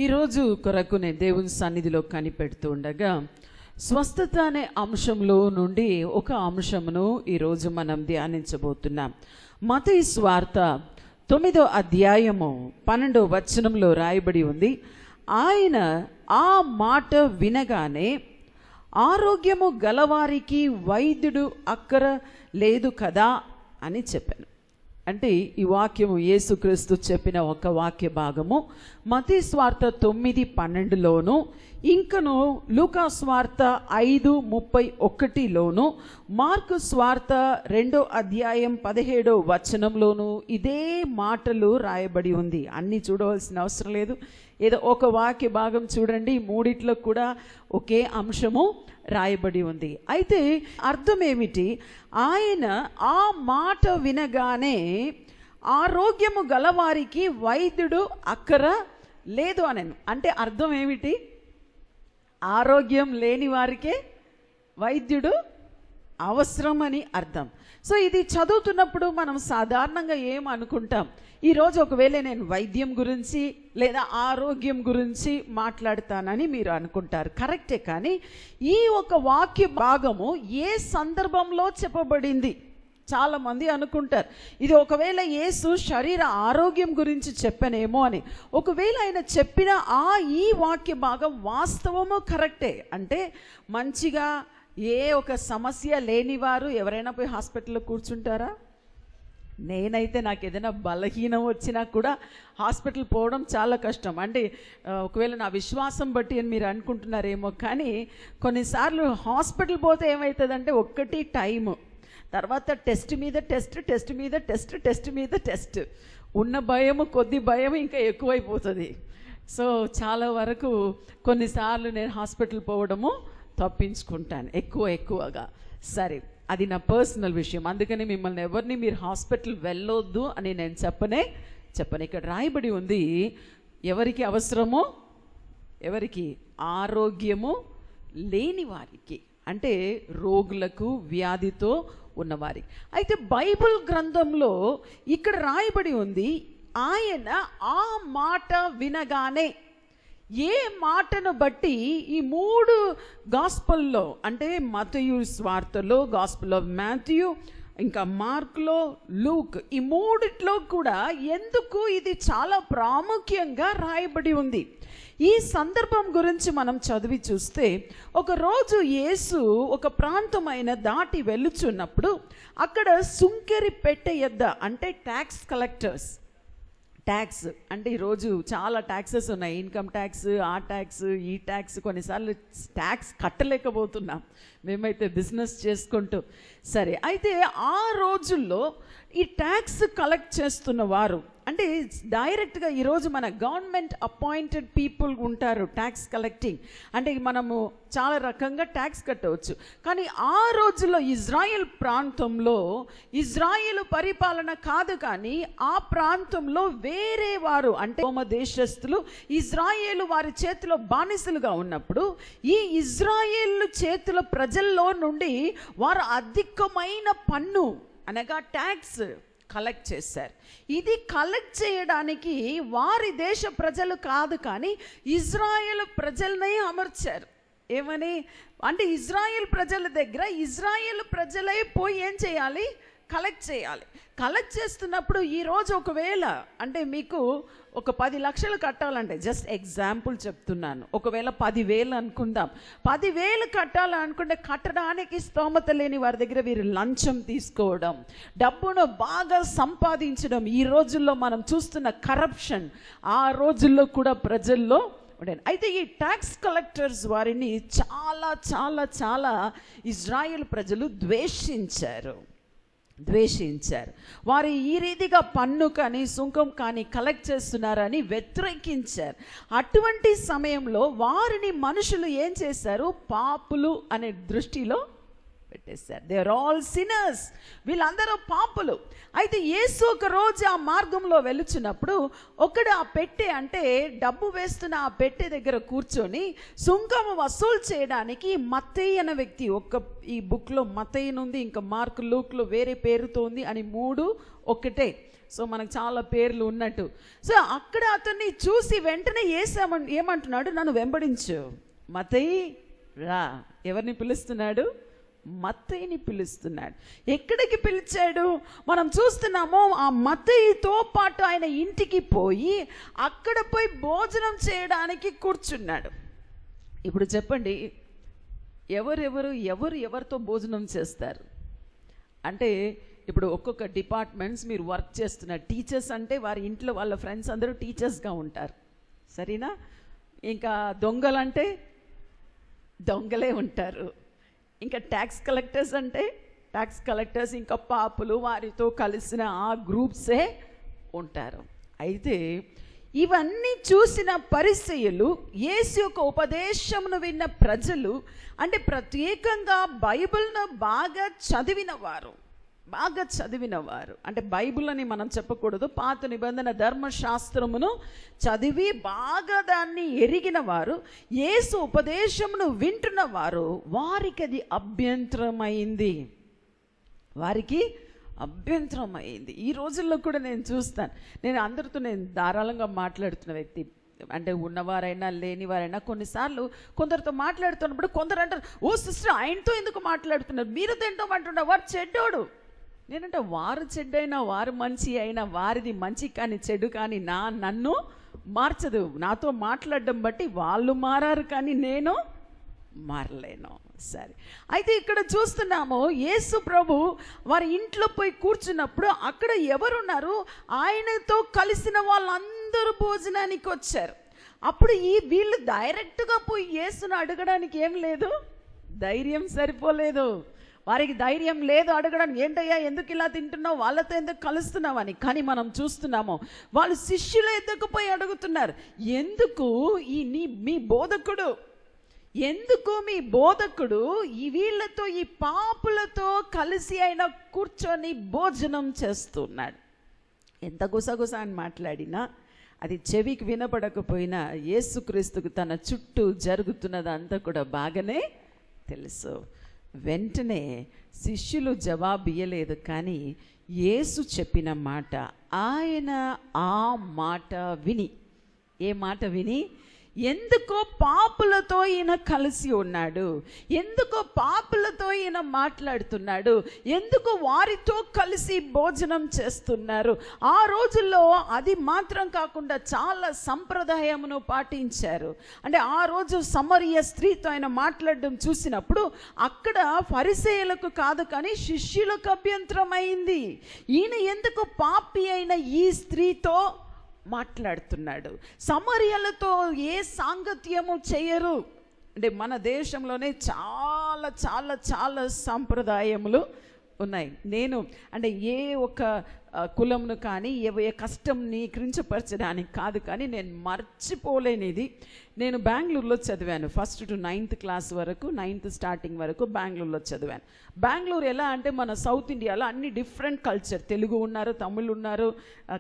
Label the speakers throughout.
Speaker 1: ఈరోజు కొరకు నేను దేవుని సన్నిధిలో కనిపెడుతూ ఉండగా స్వస్థత అనే అంశంలో నుండి ఒక అంశమును ఈరోజు మనం ధ్యానించబోతున్నాం. మత్తయి సువార్త 9వ అధ్యాయము 12వ వచనంలో రాయబడి ఉంది, ఆయన ఆ మాట వినగానే ఆరోగ్యము గలవారికి వైద్యుడు అక్కర లేదు కదా అని చెప్పాను. అంటే ఈ వాక్యము యేసుక్రీస్తు చెప్పిన ఒక వాక్య భాగము మత్తయి సువార్త 9:12లోను, ఇంకను లూకా సువార్త 5:31లోను, మార్కు సువార్త 2వ అధ్యాయం 17వ వచనంలోను ఇదే మాటలు రాయబడి ఉంది. అన్నీ చూడవలసిన అవసరం లేదు, ఏదో ఒక వాక్య భాగం చూడండి, మూడిట్లో కూడా ఒకే అంశము రాయబడి ఉంది. అయితే అర్థం ఏమిటి? ఆయన ఆ మాట వినగానే ఆరోగ్యము గలవారికి వైద్యుడు అక్కర లేదు అని. అంటే అర్థం ఏమిటి? ఆరోగ్యం లేని వారికే వైద్యుడు అవసరం అని అర్థం. సో ఇది చదువుతున్నప్పుడు మనం సాధారణంగా ఏం అనుకుంటాం, ఈరోజు ఒకవేళ నేను వైద్యం గురించి లేదా ఆరోగ్యం గురించి మాట్లాడతానని మీరు అనుకుంటారు. కరెక్టే, కానీ ఈ ఒక వాక్య భాగము ఏ సందర్భంలో చెప్పబడింది? చాలామంది అనుకుంటారు ఇది ఒకవేళ యేసు శరీర ఆరోగ్యం గురించి చెప్పనేమో అని. ఒకవేళ ఆయన చెప్పిన ఈ వాక్య భాగం వాస్తవమో కరెక్టే అంటే, మంచిగా ఏ ఒక సమస్య లేనివారు ఎవరైనా పోయి హాస్పిటల్లో కూర్చుంటారా? నేనైతే నాకు ఏదైనా బలహీనం వచ్చినా కూడా హాస్పిటల్ పోవడం చాలా కష్టం. అంటే ఒకవేళ నా విశ్వాసం బట్టి అని మీరు అనుకుంటున్నారేమో, కానీ కొన్నిసార్లు హాస్పిటల్ పోతే ఏమవుతుందంటే ఒక్కటి టైము, తర్వాత టెస్ట్ మీద టెస్ట్, టెస్ట్ మీద టెస్ట్, టెస్ట్ మీద టెస్ట్, ఉన్న భయము కొద్ది భయం ఇంకా ఎక్కువైపోతుంది. సో చాలా వరకు కొన్నిసార్లు నేను హాస్పిటల్ పోవడము తప్పించుకుంటాను ఎక్కువగా. సరే, అది నా పర్సనల్ విషయం, అందుకని మిమ్మల్ని ఎవరిని మీరు హాస్పిటల్ వెళ్ళొద్దు అని నేను చెప్పను. ఇక్కడ రాయబడి ఉంది ఎవరికి అవసరమో, ఎవరికి? ఆరోగ్యము లేని వారికి, అంటే రోగులకు, వ్యాధితో ఉన్నవారికి. అయితే బైబిల్ గ్రంథంలో ఇక్కడ రాయబడి ఉంది, ఆయన ఆ మాట వినగానే. ఏ మాటను బట్టి? ఈ 3 గాస్పల్లో, అంటే మత్తయి సువార్తలో, గాస్పల్ ఆఫ్ మాథ్యూ, ఇంకా మార్కులో, లూక్, ఈ 3 కూడా ఎందుకు ఇది చాలా ప్రాముఖ్యంగా రాయబడి ఉంది? ఈ సందర్భం గురించి మనం చదివి చూస్తే, ఒకరోజు యేసు ఒక ప్రాంతమైన దాటి వెళ్ళుచున్నప్పుడు అక్కడ సుంకెరి పెట్టె యొద్ద, అంటే ట్యాక్స్ కలెక్టర్స్, ట్యాక్స్ అంటే ఈరోజు చాలా ట్యాక్సెస్ ఉన్నాయి, ఇన్కమ్ ట్యాక్స్, ఆ ట్యాక్స్, ఈ ట్యాక్స్, కొన్నిసార్లు ట్యాక్స్ కట్టలేకపోతున్నాం మేమైతే బిజినెస్ చేసుకుంటూ. సరే, అయితే ఆ రోజుల్లో ఈ ట్యాక్స్ కలెక్ట్ చేస్తున్న వారు, అంటే డైరెక్ట్గా ఈరోజు మన గవర్నమెంట్ అపాయింటెడ్ పీపుల్ ఉంటారు ట్యాక్స్ కలెక్టింగ్, అంటే మనము చాలా రకంగా ట్యాక్స్ కట్టవచ్చు. కానీ ఆ రోజుల్లో ఇజ్రాయెల్ ప్రాంతంలో ఇజ్రాయేలు పరిపాలన కాదు, కానీ ఆ ప్రాంతంలో వేరే వారు, అంటే రోమ దేశస్థులు ఇజ్రాయేలు వారి చేతిలో బానిసలుగా ఉన్నప్పుడు ఈ ఇజ్రాయేలు చేతుల ప్రజల్లో నుండి వారు అధికమైన పన్ను అనగా ట్యాక్స్ కలెక్ట్ చేశారు. ఇది కలెక్ట్ చేయడానికి వారి దేశ ప్రజలు కాదు, కానీ ఇజ్రాయేల్ ప్రజలనే అమర్చారు. ఏమని? అంటే ఇజ్రాయేల్ ప్రజల దగ్గర ఇజ్రాయేల్ ప్రజలే పోయి ఏం చేయాలి? కలెక్ట్ చేయాలి. కలెక్ట్ చేస్తున్నప్పుడు ఈరోజు ఒకవేళ, అంటే మీకు ఒక 10 లక్షలు కట్టాలంటే, జస్ట్ ఎగ్జాంపుల్ చెప్తున్నాను, ఒకవేళ 10,000 అనుకుందాం, 10,000 కట్టాలనుకుంటే కట్టడానికి స్తోమత లేని వారి దగ్గర వీరు లంచం తీసుకోవడం, డబ్బును బాగా సంపాదించడం, ఈ రోజుల్లో మనం చూస్తున్న కరప్షన్ ఆ రోజుల్లో కూడా ప్రజల్లో ఉండేది. అయితే ఈ ట్యాక్స్ కలెక్టర్స్ వారిని చాలా చాలా చాలా ఇజ్రాయెల్ ప్రజలు ద్వేషించారు. వారు ఈ రీతిగా పన్ను కానీ సుంకం కానీ కలెక్ట్ చేస్తున్నారని వ్యతిరేకించారు. అటువంటి సమయంలో వారిని మనుషులు ఏం చేశారు? పాపులు అనే దృష్టిలో పెట్టేశారు. దే ఆర్ ఆల్ సిన్నర్స్, వీళ్ళందరూ పాపులు. అయితే యేసు ఒక రోజు ఆ మార్గంలో వెళుచున్నప్పుడు ఒకడు ఆ పెట్టె, అంటే డబ్బు వేస్తున్న ఆ పెట్టె దగ్గర కూర్చొని సుంకము వసూలు చేయడానికి మత్తయి అనే వ్యక్తి, ఈ బుక్లో మత్తయి ఉంది, ఇంకా మార్కు, లూక్లో వేరే పేరుతో ఉంది అని 3 ఒకటే. సో మనకు చాలా పేర్లు ఉన్నట్టు. సో అక్కడ అతన్ని చూసి వెంటనే ఏమంటున్నాడు, నన్ను వెంబడించు, మత్తయి రా. ఎవరిని పిలుస్తున్నాడు? మత్తయిని పిలుస్తున్నాడు. ఎక్కడికి పిలిచాడు? మనం చూస్తున్నాము, ఆ మత్తయితో పాటు ఆయన ఇంటికి పోయి అక్కడ పోయి భోజనం చేయడానికి కూర్చున్నాడు. ఇప్పుడు చెప్పండి, ఎవరితో భోజనం చేస్తారు అంటే, ఇప్పుడు ఒక్కొక్క డిపార్ట్మెంట్స్ మీరు వర్క్ చేస్తున్నారు. టీచర్స్ అంటే వారి ఇంట్లో వాళ్ళ ఫ్రెండ్స్ అందరూ టీచర్స్గా ఉంటారు, సరేనా? ఇంకా దొంగలంటే దొంగలే ఉంటారు. ఇంకా ట్యాక్స్ కలెక్టర్స్ అంటే ట్యాక్స్ కలెక్టర్స్, ఇంకా పాపులు వారితో కలిసిన ఆ గ్రూప్సే ఉంటారు. అయితే ఇవన్నీ చూసిన పరిసయ్యులు, యేసు యొక్క ఉపదేశమును విన్న ప్రజలు, అంటే ప్రత్యేకంగా బైబిల్ను బాగా చదివినవారు అంటే బైబిల్ అని మనం చెప్పకూడదు, పాత నిబంధన ధర్మశాస్త్రమును చదివి బాగా దాన్ని ఎరిగిన వారు, యేసు ఉపదేశమును వింటున్న వారు, వారికి అది అభ్యంతరమైంది. ఈ రోజుల్లో కూడా నేను చూస్తాను, నేను అందరితో ధారాళంగా మాట్లాడుతున్న వ్యక్తి, అంటే ఉన్నవారైనా లేనివారైనా, కొన్నిసార్లు కొందరితో మాట్లాడుతున్నప్పుడు కొందరు అంటారు, ఓ సిస్టర్ ఆయనతో ఎందుకు మాట్లాడుతున్నారు, మీరు తింటాం అంటున్నారు, వారు చెడ్డోడు. నేనంటే వారు చెడ్డైనా వారు మంచి అయినా వారిది మంచి కానీ చెడు కానీ నన్ను మార్చదు. నాతో మాట్లాడడం బట్టి వాళ్ళు మారారు కానీ నేను మారలేను. సరే, అయితే ఇక్కడ చూస్తున్నాము, యేసు ప్రభు వారి ఇంట్లో పోయి కూర్చున్నప్పుడు అక్కడ ఎవరున్నారు? ఆయనతో కలిసిన వాళ్ళందరూ భోజనానికి వచ్చారు. అప్పుడు వీళ్ళు డైరెక్ట్గా పోయి యేసును అడగడానికి ఏం లేదు, ధైర్యం సరిపోలేదు, వారికి ధైర్యం లేదు అడగడానికి. ఏంటయ్యా ఎందుకు ఇలా తింటున్నావు, వాళ్ళతో ఎందుకు కలుస్తున్నావు అని. కానీ మనం చూస్తున్నాము, వాళ్ళు శిష్యులు ఎందుకు పోయి అడుగుతున్నారు, ఎందుకు మీ బోధకుడు వీళ్ళతో, ఈ పాపులతో కలిసి ఆయన కూర్చొని భోజనం చేస్తున్నాడు. ఎంత గుసగుస అని మాట్లాడినా అది చెవికి వినపడకపోయినా యేసుక్రీస్తుకు తన చుట్టూ జరుగుతున్నదంతా కూడా బాగానే తెలుసు. వెంటనే శిష్యులు జవాబు ఇయ్యలేదు, కానీ యేసు చెప్పిన మాట, ఆయన ఆ మాట విని, ఏ మాట విని, ఎందుకో పాపులతో ఈయన కలిసి ఉన్నాడు, ఎందుకో పాపులతో ఈయన మాట్లాడుతున్నాడు, ఎందుకు వారితో కలిసి భోజనం చేస్తున్నారు. ఆ రోజుల్లో అది మాత్రం కాకుండా చాలా సంప్రదాయమును పాటించారు. అంటే ఆ రోజు సమరయ స్త్రీతో ఆయన మాట్లాడడం చూసినప్పుడు అక్కడ ఫరిసేయులకు కాదు కానీ శిష్యులకు అభ్యంతరం అయింది. ఈయన ఎందుకు పాపి అయిన ఈ స్త్రీతో మాట్లాడుతున్నాడు, సమరియలతో ఏ సాంగత్యము చేయరు. అంటే మన దేశంలోనే చాలా చాలా చాలా సంప్రదాయములు ఉన్నాయి. నేను అంటే ఏ ఒక కులంను కానీ ఏ కష్టంని కించపరచడానికి కాదు, కానీ నేను మర్చిపోలేనిది, నేను బెంగళూరులో చదివాను. 1st to 9th క్లాస్ వరకు, 9th స్టార్టింగ్ వరకు బెంగళూరులో చదివాను. బెంగళూరు ఎలా అంటే మన సౌత్ ఇండియాలో అన్ని డిఫరెంట్ కల్చర్, తెలుగు ఉన్నారు, తమిళ్ ఉన్నారు,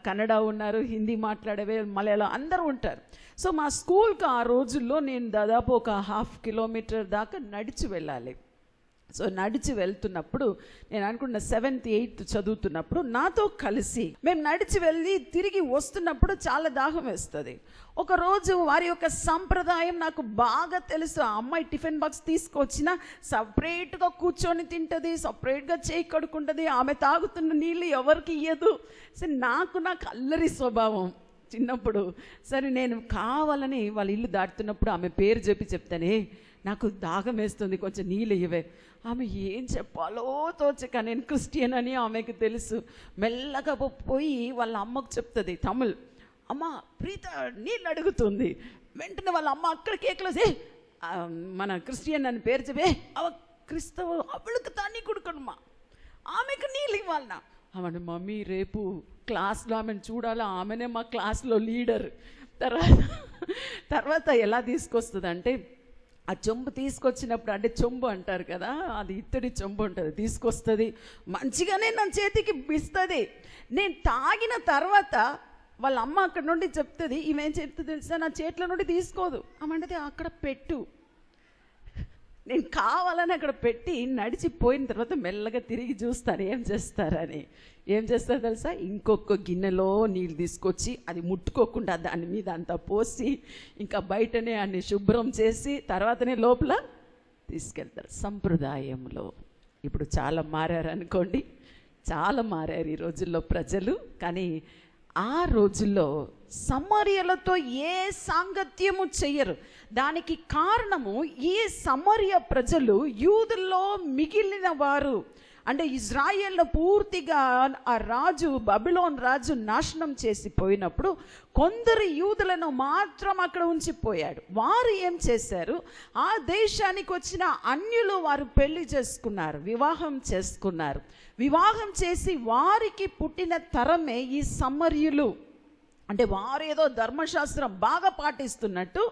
Speaker 1: కన్నడ ఉన్నారు, హిందీ మాట్లాడేవే, మలయాళం అందరూ ఉంటారు. సో మా స్కూల్కి ఆ రోజుల్లో నేను దాదాపు ఒక 1/2 కిలోమీటర్ దాకా నడిచి వెళ్ళాలి. సో నడిచి వెళ్తున్నప్పుడు నేను అనుకున్న 7th 8th చదువుతున్నప్పుడు నాతో కలిసి మేము నడిచి వెళ్ళి తిరిగి వస్తున్నప్పుడు చాలా దాహం వేస్తుంది. ఒకరోజు వారి యొక్క సంప్రదాయం నాకు బాగా తెలుసు. ఆ అమ్మాయి టిఫిన్ బాక్స్ తీసుకొచ్చిన సపరేట్గా కూర్చొని తింటుంది, సపరేట్గా చేయి కడుక్కుంటుంది, ఆమె తాగుతున్న నీళ్ళు ఎవరికి ఇయ్యదు. సరే నాకు అల్లరి స్వభావం చిన్నప్పుడు. సరే నేను కావాలని వాళ్ళ ఇల్లు దాటుతున్నప్పుడు ఆమె పేరు చెప్తానే, నాకు దాహం వేస్తుంది, కొంచెం నీళ్ళు ఇవ్వే. ఆమె ఏం చెప్పాలో తోచక, నేను క్రిస్టియన్ అని ఆమెకు తెలుసు, మెల్లగా పోయి వాళ్ళ అమ్మకు చెప్తుంది తమిళ్, అమ్మ ప్రీత నీళ్ళు అడుగుతుంది. వెంటనే వాళ్ళ అమ్మ అక్కడ కేకలేసి మన క్రిస్టియన్ అని పేరు చెప్పే, అవ క్రిస్తవు అవளுக்கு தண்ணி கொடுக்கணுமா, ఆమెకు నీళ్ళు ఇవ్వాలన్నా. ఆమె మమ్మీ రేపు క్లాస్లో ఆమెను చూడాలా, ఆమెనే మా క్లాస్లో లీడర్. తర్వాత ఎలా తీసుకొస్తుంది అంటే, ఆ చెంబు తీసుకొచ్చినప్పుడు, అంటే చెంబు అంటారు కదా, అది ఇత్తడి చెంబు ఉంటుంది, తీసుకొస్తుంది, మంచిగానే నా చేతికి ఇస్తుంది. నేను తాగిన తర్వాత వాళ్ళ అమ్మ అక్కడ నుండి చెప్తుంది, ఈమెం చెప్తుంది తెలుసా, నా చేతిలో నుండి తీసుకోదు, ఆమె అక్కడ పెట్టు. నేను కావాలని అక్కడ పెట్టి నడిచిపోయిన తర్వాత మెల్లగా తిరిగి చూస్తాను ఏం చేస్తారు తెలుసా? ఇంకొక గిన్నెలో నీళ్ళు తీసుకొచ్చి అది ముట్టుకోకుండా దాని మీద అంతా పోసి ఇంకా బయటనే అన్ని శుభ్రం చేసి తర్వాతనే లోపల తీసుకెళ్తారు. సంప్రదాయంలో ఇప్పుడు చాలా మారారు అనుకోండి, చాలా మారారు ఈ రోజుల్లో ప్రజలు. కానీ ఆ రోజుల్లో సమరియలతో ఏ సాంగత్యము చెయ్యరు. దానికి కారణము ఈ సమరయ ప్రజలు యూదుల్లో మిగిలిన వారు. అంటే ఇజ్రాయేల్ పూర్తిగా ఆ రాజు బబిలోన్ రాజు నాశనం చేసి పోయినప్పుడు కొందరు యూదులను మాత్రం అక్కడ ఉంచిపోయాడు. వారు ఏం చేశారు? ఆ దేశానికి వచ్చిన అన్యులు వారు పెళ్లి చేసుకున్నారు, వివాహం చేసుకున్నారు. వివాహం చేసి వారికి పుట్టిన తరమే ఈ సమరయులు. అంటే వారు ఏదో ధర్మశాస్త్రం బాగా పాటిస్తున్నట్టు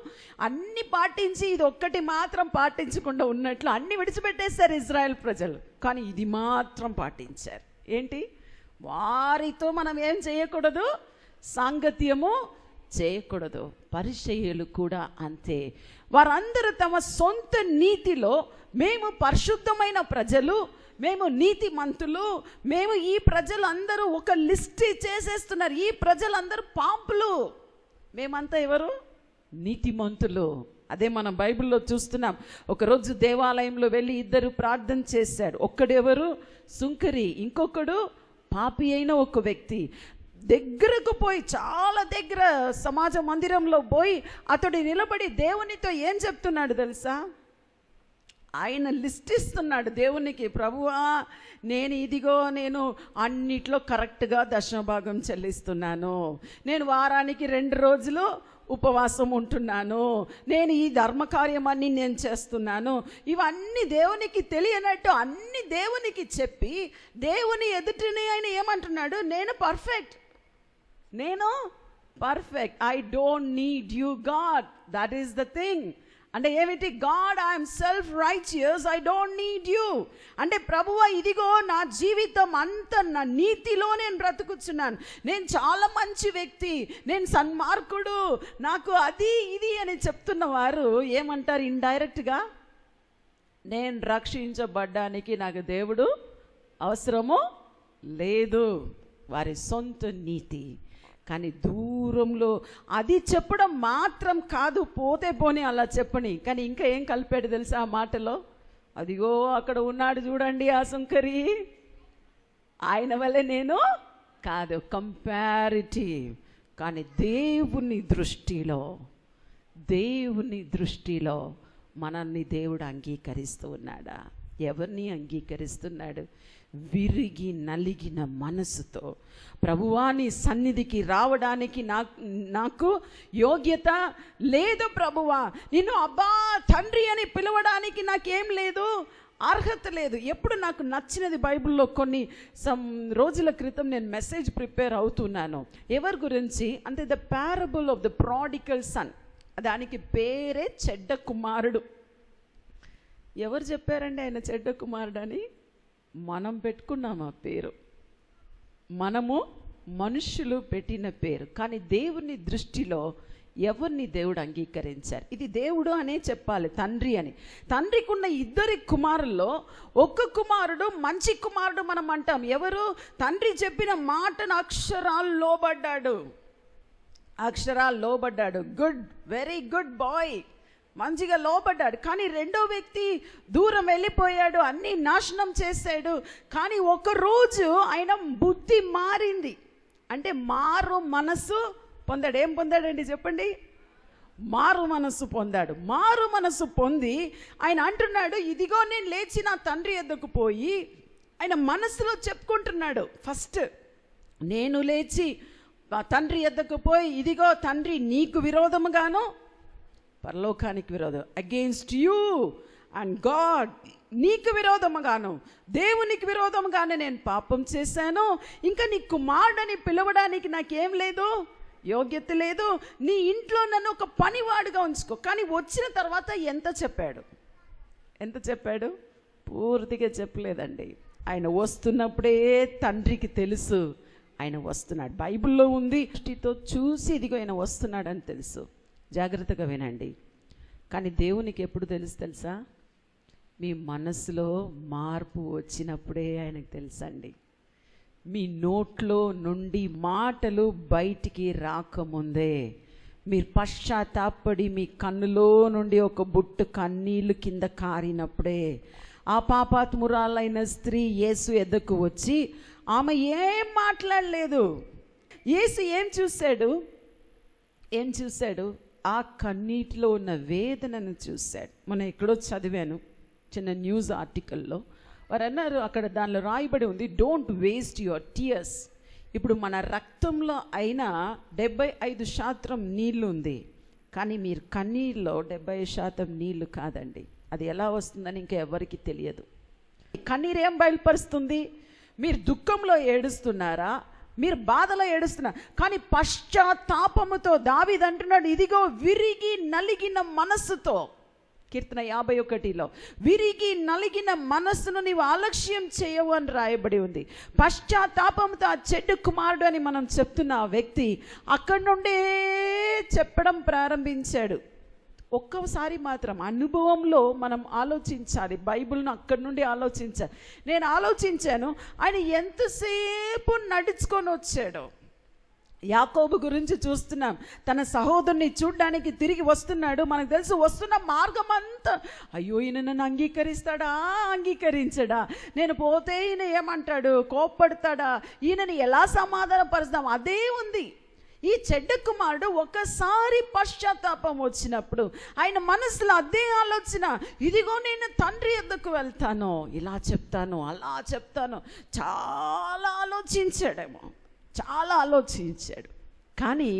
Speaker 1: అన్ని పాటించి ఇది ఒక్కటి మాత్రం పాటించకుండా ఉన్నట్లు అన్ని విడిచిపెట్టేశారు ఇజ్రాయెల్ ప్రజలు. కానీ ఇది మాత్రం పాటించారు. ఏంటి? వారితో మనం ఏం చేయకూడదు, సాంగత్యము చేయకూడదు. పరిసయ్యులు కూడా అంతే. వారందరూ తమ సొంత నీతిలో మేము పరిశుద్ధమైన ప్రజలు, మేము నీతిమంతులు, మేము ఈ ప్రజలందరూ ఒక లిస్ట్ చేసేస్తున్నారు. ఈ ప్రజలందరూ పాపులు, మేమంతా ఎవరు? నీతిమంతులు. అదే మనం బైబిల్లో చూస్తున్నాం. ఒకరోజు దేవాలయంలో వెళ్ళి ఇద్దరు ప్రార్థన చేశాడు. ఒక్కడెవరు? సుంకరి, ఇంకొకడు పాపి అయిన ఒక వ్యక్తి. దగ్గరకు పోయి, చాలా దగ్గర సమాజ మందిరంలో పోయి అతడు నిలబడి దేవునితో ఏం చెప్తున్నాడు తెలుసా? ఆయన లిస్ట్ ఇస్తున్నాడు దేవునికి. ప్రభువా, నేను అన్నిట్లో కరెక్ట్గా దశమభాగం చెల్లిస్తున్నాను, నేను వారానికి 2 రోజులు ఉపవాసం ఉంటున్నాను, నేను ఈ ధర్మకార్యమన్నీ నేను చేస్తున్నాను. ఇవన్నీ దేవునికి తెలియనట్టు అన్ని దేవునికి చెప్పి దేవుని ఎదుటిని ఆయన ఏమంటున్నాడు? నేను perfect, I don't need you God. That is the thing. అంటే ఏమిటి? God, I'm self righteous, I don't need you. అంటే ప్రభువా, ఇదిగో నా జీవితం అంతా నా నీతిలో నేను బ్రతుకుతున్నాను, నేను చాలా మంచి వ్యక్తి, నేను సన్మార్గుడు, నాకు అది ఇది అని చెప్తున్న వారు ఏమంటారు ఇండైరెక్ట్గా? నేను రక్షించబడ్డానికి నాకు దేవుడు అవసరము లేదు. వారి సొంత నీతి. కానీ దూరంలో అది చెప్పడం మాత్రం కాదు, పోతే పోనీ అలా చెప్పని. కానీ ఇంకా ఏం కలిపాడు తెలుసా ఆ మాటలో? అదిగో అక్కడ ఉన్నాడు చూడండి ఆ సుంకరి, ఆయన వల్లే నేను కాదు. కంపారిటివ్. కానీ దేవుని దృష్టిలో మనల్ని దేవుడు అంగీకరిస్తూ ఉన్నాడా? ఎవరిని అంగీకరిస్తున్నాడు? విరిగి నలిగిన మనసుతో, ప్రభువా నీ సన్నిధికి రావడానికి నాకు యోగ్యత లేదు ప్రభువా, నిన్ను అబ్బా తండ్రి అని పిలవడానికి నాకేం లేదు, అర్హత లేదు. ఎప్పుడు నాకు నచ్చినది బైబిల్లో సమ్ రోజుల క్రితం నేను మెసేజ్ ప్రిపేర్ అవుతున్నాను. ఎవరి గురించి అంటే the parable of the prodigal son. దానికి పేరే చెడ్డ కుమారుడు. ఎవరు చెప్పారండి ఆయన చెడ్డ కుమారుడు అని? మనం పెట్టుకున్నాం ఆ పేరు, మనము మనుషులు పెట్టిన పేరు. కానీ దేవుని దృష్టిలో ఎవరిని దేవుడు అంగీకరించారు? ఇది దేవుడు అనే చెప్పాలి, తండ్రి అని. తండ్రికి ఉన్న 2 కుమారుల్లో ఒక కుమారుడు మంచి కుమారుడు మనం అంటాం. ఎవరు? తండ్రి చెప్పిన మాటను అక్షరాలు లోబడ్డాడు. గుడ్, వెరీ గుడ్ బాయ్, మంచిగా లోబడ్డాడు. కానీ రెండో వ్యక్తి దూరం వెళ్ళిపోయాడు, అన్నీ నాశనం చేశాడు. కానీ ఒకరోజు ఆయన బుద్ధి మారింది. అంటే మారు మనసు పొందాడు. ఏం పొందాడండి చెప్పండి? మారు మనసు పొందాడు. మారు మనసు పొంది ఆయన అంటున్నాడు, ఇదిగో నేను లేచి నా తండ్రి ఎద్దకు పోయి, ఆయన మనసులో చెప్పుకుంటున్నాడు. ఫస్ట్ నేను లేచి తండ్రి ఎద్దకు పోయి, ఇదిగో తండ్రి నీకు విరోధముగాను, పరలోకానికి విరోధం, అగెయిన్స్ట్ యూ అండ్ గాడ్, నీకు విరోధముగాను దేవునికి విరోధముగానే నేను పాపం చేశాను. ఇంకా నీ కుమారుడని పిలవడానికి నాకేం లేదు, యోగ్యత లేదు. నీ ఇంట్లో నన్ను ఒక పనివాడుగా ఉంచుకో. కానీ వచ్చిన తర్వాత ఎంత చెప్పాడు? పూర్తిగా చెప్పలేదండి. ఆయన వస్తున్నప్పుడే తండ్రికి తెలుసు ఆయన వస్తున్నాడు. బైబిల్లో ఉంది, దృష్టితో చూసి ఇదిగో ఆయన వస్తున్నాడని తెలుసు. జాగ్రత్తగా వినండి. కానీ దేవునికి ఎప్పుడు తెలుసా? మీ మనసులో మార్పు వచ్చినప్పుడే ఆయనకు తెలుసండి. మీ నోట్లో నుండి మాటలు బయటికి రాకముందే మీరు పశ్చాత్తాపడి మీ కన్నులో నుండి ఒక బుట్టు కన్నీళ్లు కింద కారినప్పుడే ఆ పాపాత్మురాలైన స్త్రీ యేసు ఎద్దకు వచ్చి ఆమె ఏం మాట్లాడలేదు. యేసు ఏం చూశాడు? ఆ కన్నీటిలో ఉన్న వేదనను చూశాడు. మనం ఎక్కడో చదివాను చిన్న న్యూస్ ఆర్టికల్లో. వారు అన్నారు, అక్కడ దానిలో రాయబడి ఉంది, డోంట్ వేస్ట్ యువర్ టీయర్స్. ఇప్పుడు మన రక్తంలో అయినా 75% నీళ్ళు ఉంది, కానీ మీరు కన్నీళ్ళలో 70% నీళ్లు కాదండి. అది ఎలా వస్తుందని ఇంకా ఎవరికి తెలియదు. కన్నీరు ఏం బయలుపరుస్తుంది? మీరు దుఃఖంలో ఏడుస్తున్నారా, మీరు బాధలో ఏడుస్తున్నారు, కానీ పశ్చాత్తాపముతో దావీదు అంటున్నాడు, ఇదిగో విరిగి నలిగిన మనస్సుతో. కీర్తన 51లో విరిగి నలిగిన మనస్సును నీవు ఆలక్ష్యం చేయవు అని రాయబడి ఉంది. పశ్చాత్తాపంతో ఆ చెడ్డ కుమారుడు అని మనం చెప్తున్న ఆ వ్యక్తి అక్కడి నుండే చెప్పడం ప్రారంభించాడు. ఒక్కసారి మాత్రం అనుభవంలో మనం ఆలోచించాలి. బైబిల్ను అక్కడి నుండి ఆలోచించాలి. నేను ఆలోచించాను, ఆయన ఎంతసేపు నడుచుకొని వచ్చాడు. యాకోబు గురించి చూస్తున్నాం, తన సహోదరుని చూడ్డానికి తిరిగి వస్తున్నాడు. మనకు తెలుసు వస్తున్న మార్గం అంతా, అయ్యో ఈయన నన్ను అంగీకరిస్తాడా, అంగీకరించడా, నేను పోతే ఈయన ఏమంటాడు, కోప్పడతాడా, ఈయనని ఎలా సమాధానపరుస్తాం, అదే ఉంది. ఈ చెడ్డ కుమారుడు ఒకసారి పశ్చాత్తాపం వచ్చినప్పుడు ఆయన మనసులో అదే ఆలోచన, ఇదిగో నేను తండ్రి యొద్దకు వెళ్తాను, ఇలా చెప్తాను, అలా చెప్తాను. చాలా ఆలోచించాడు. కానీ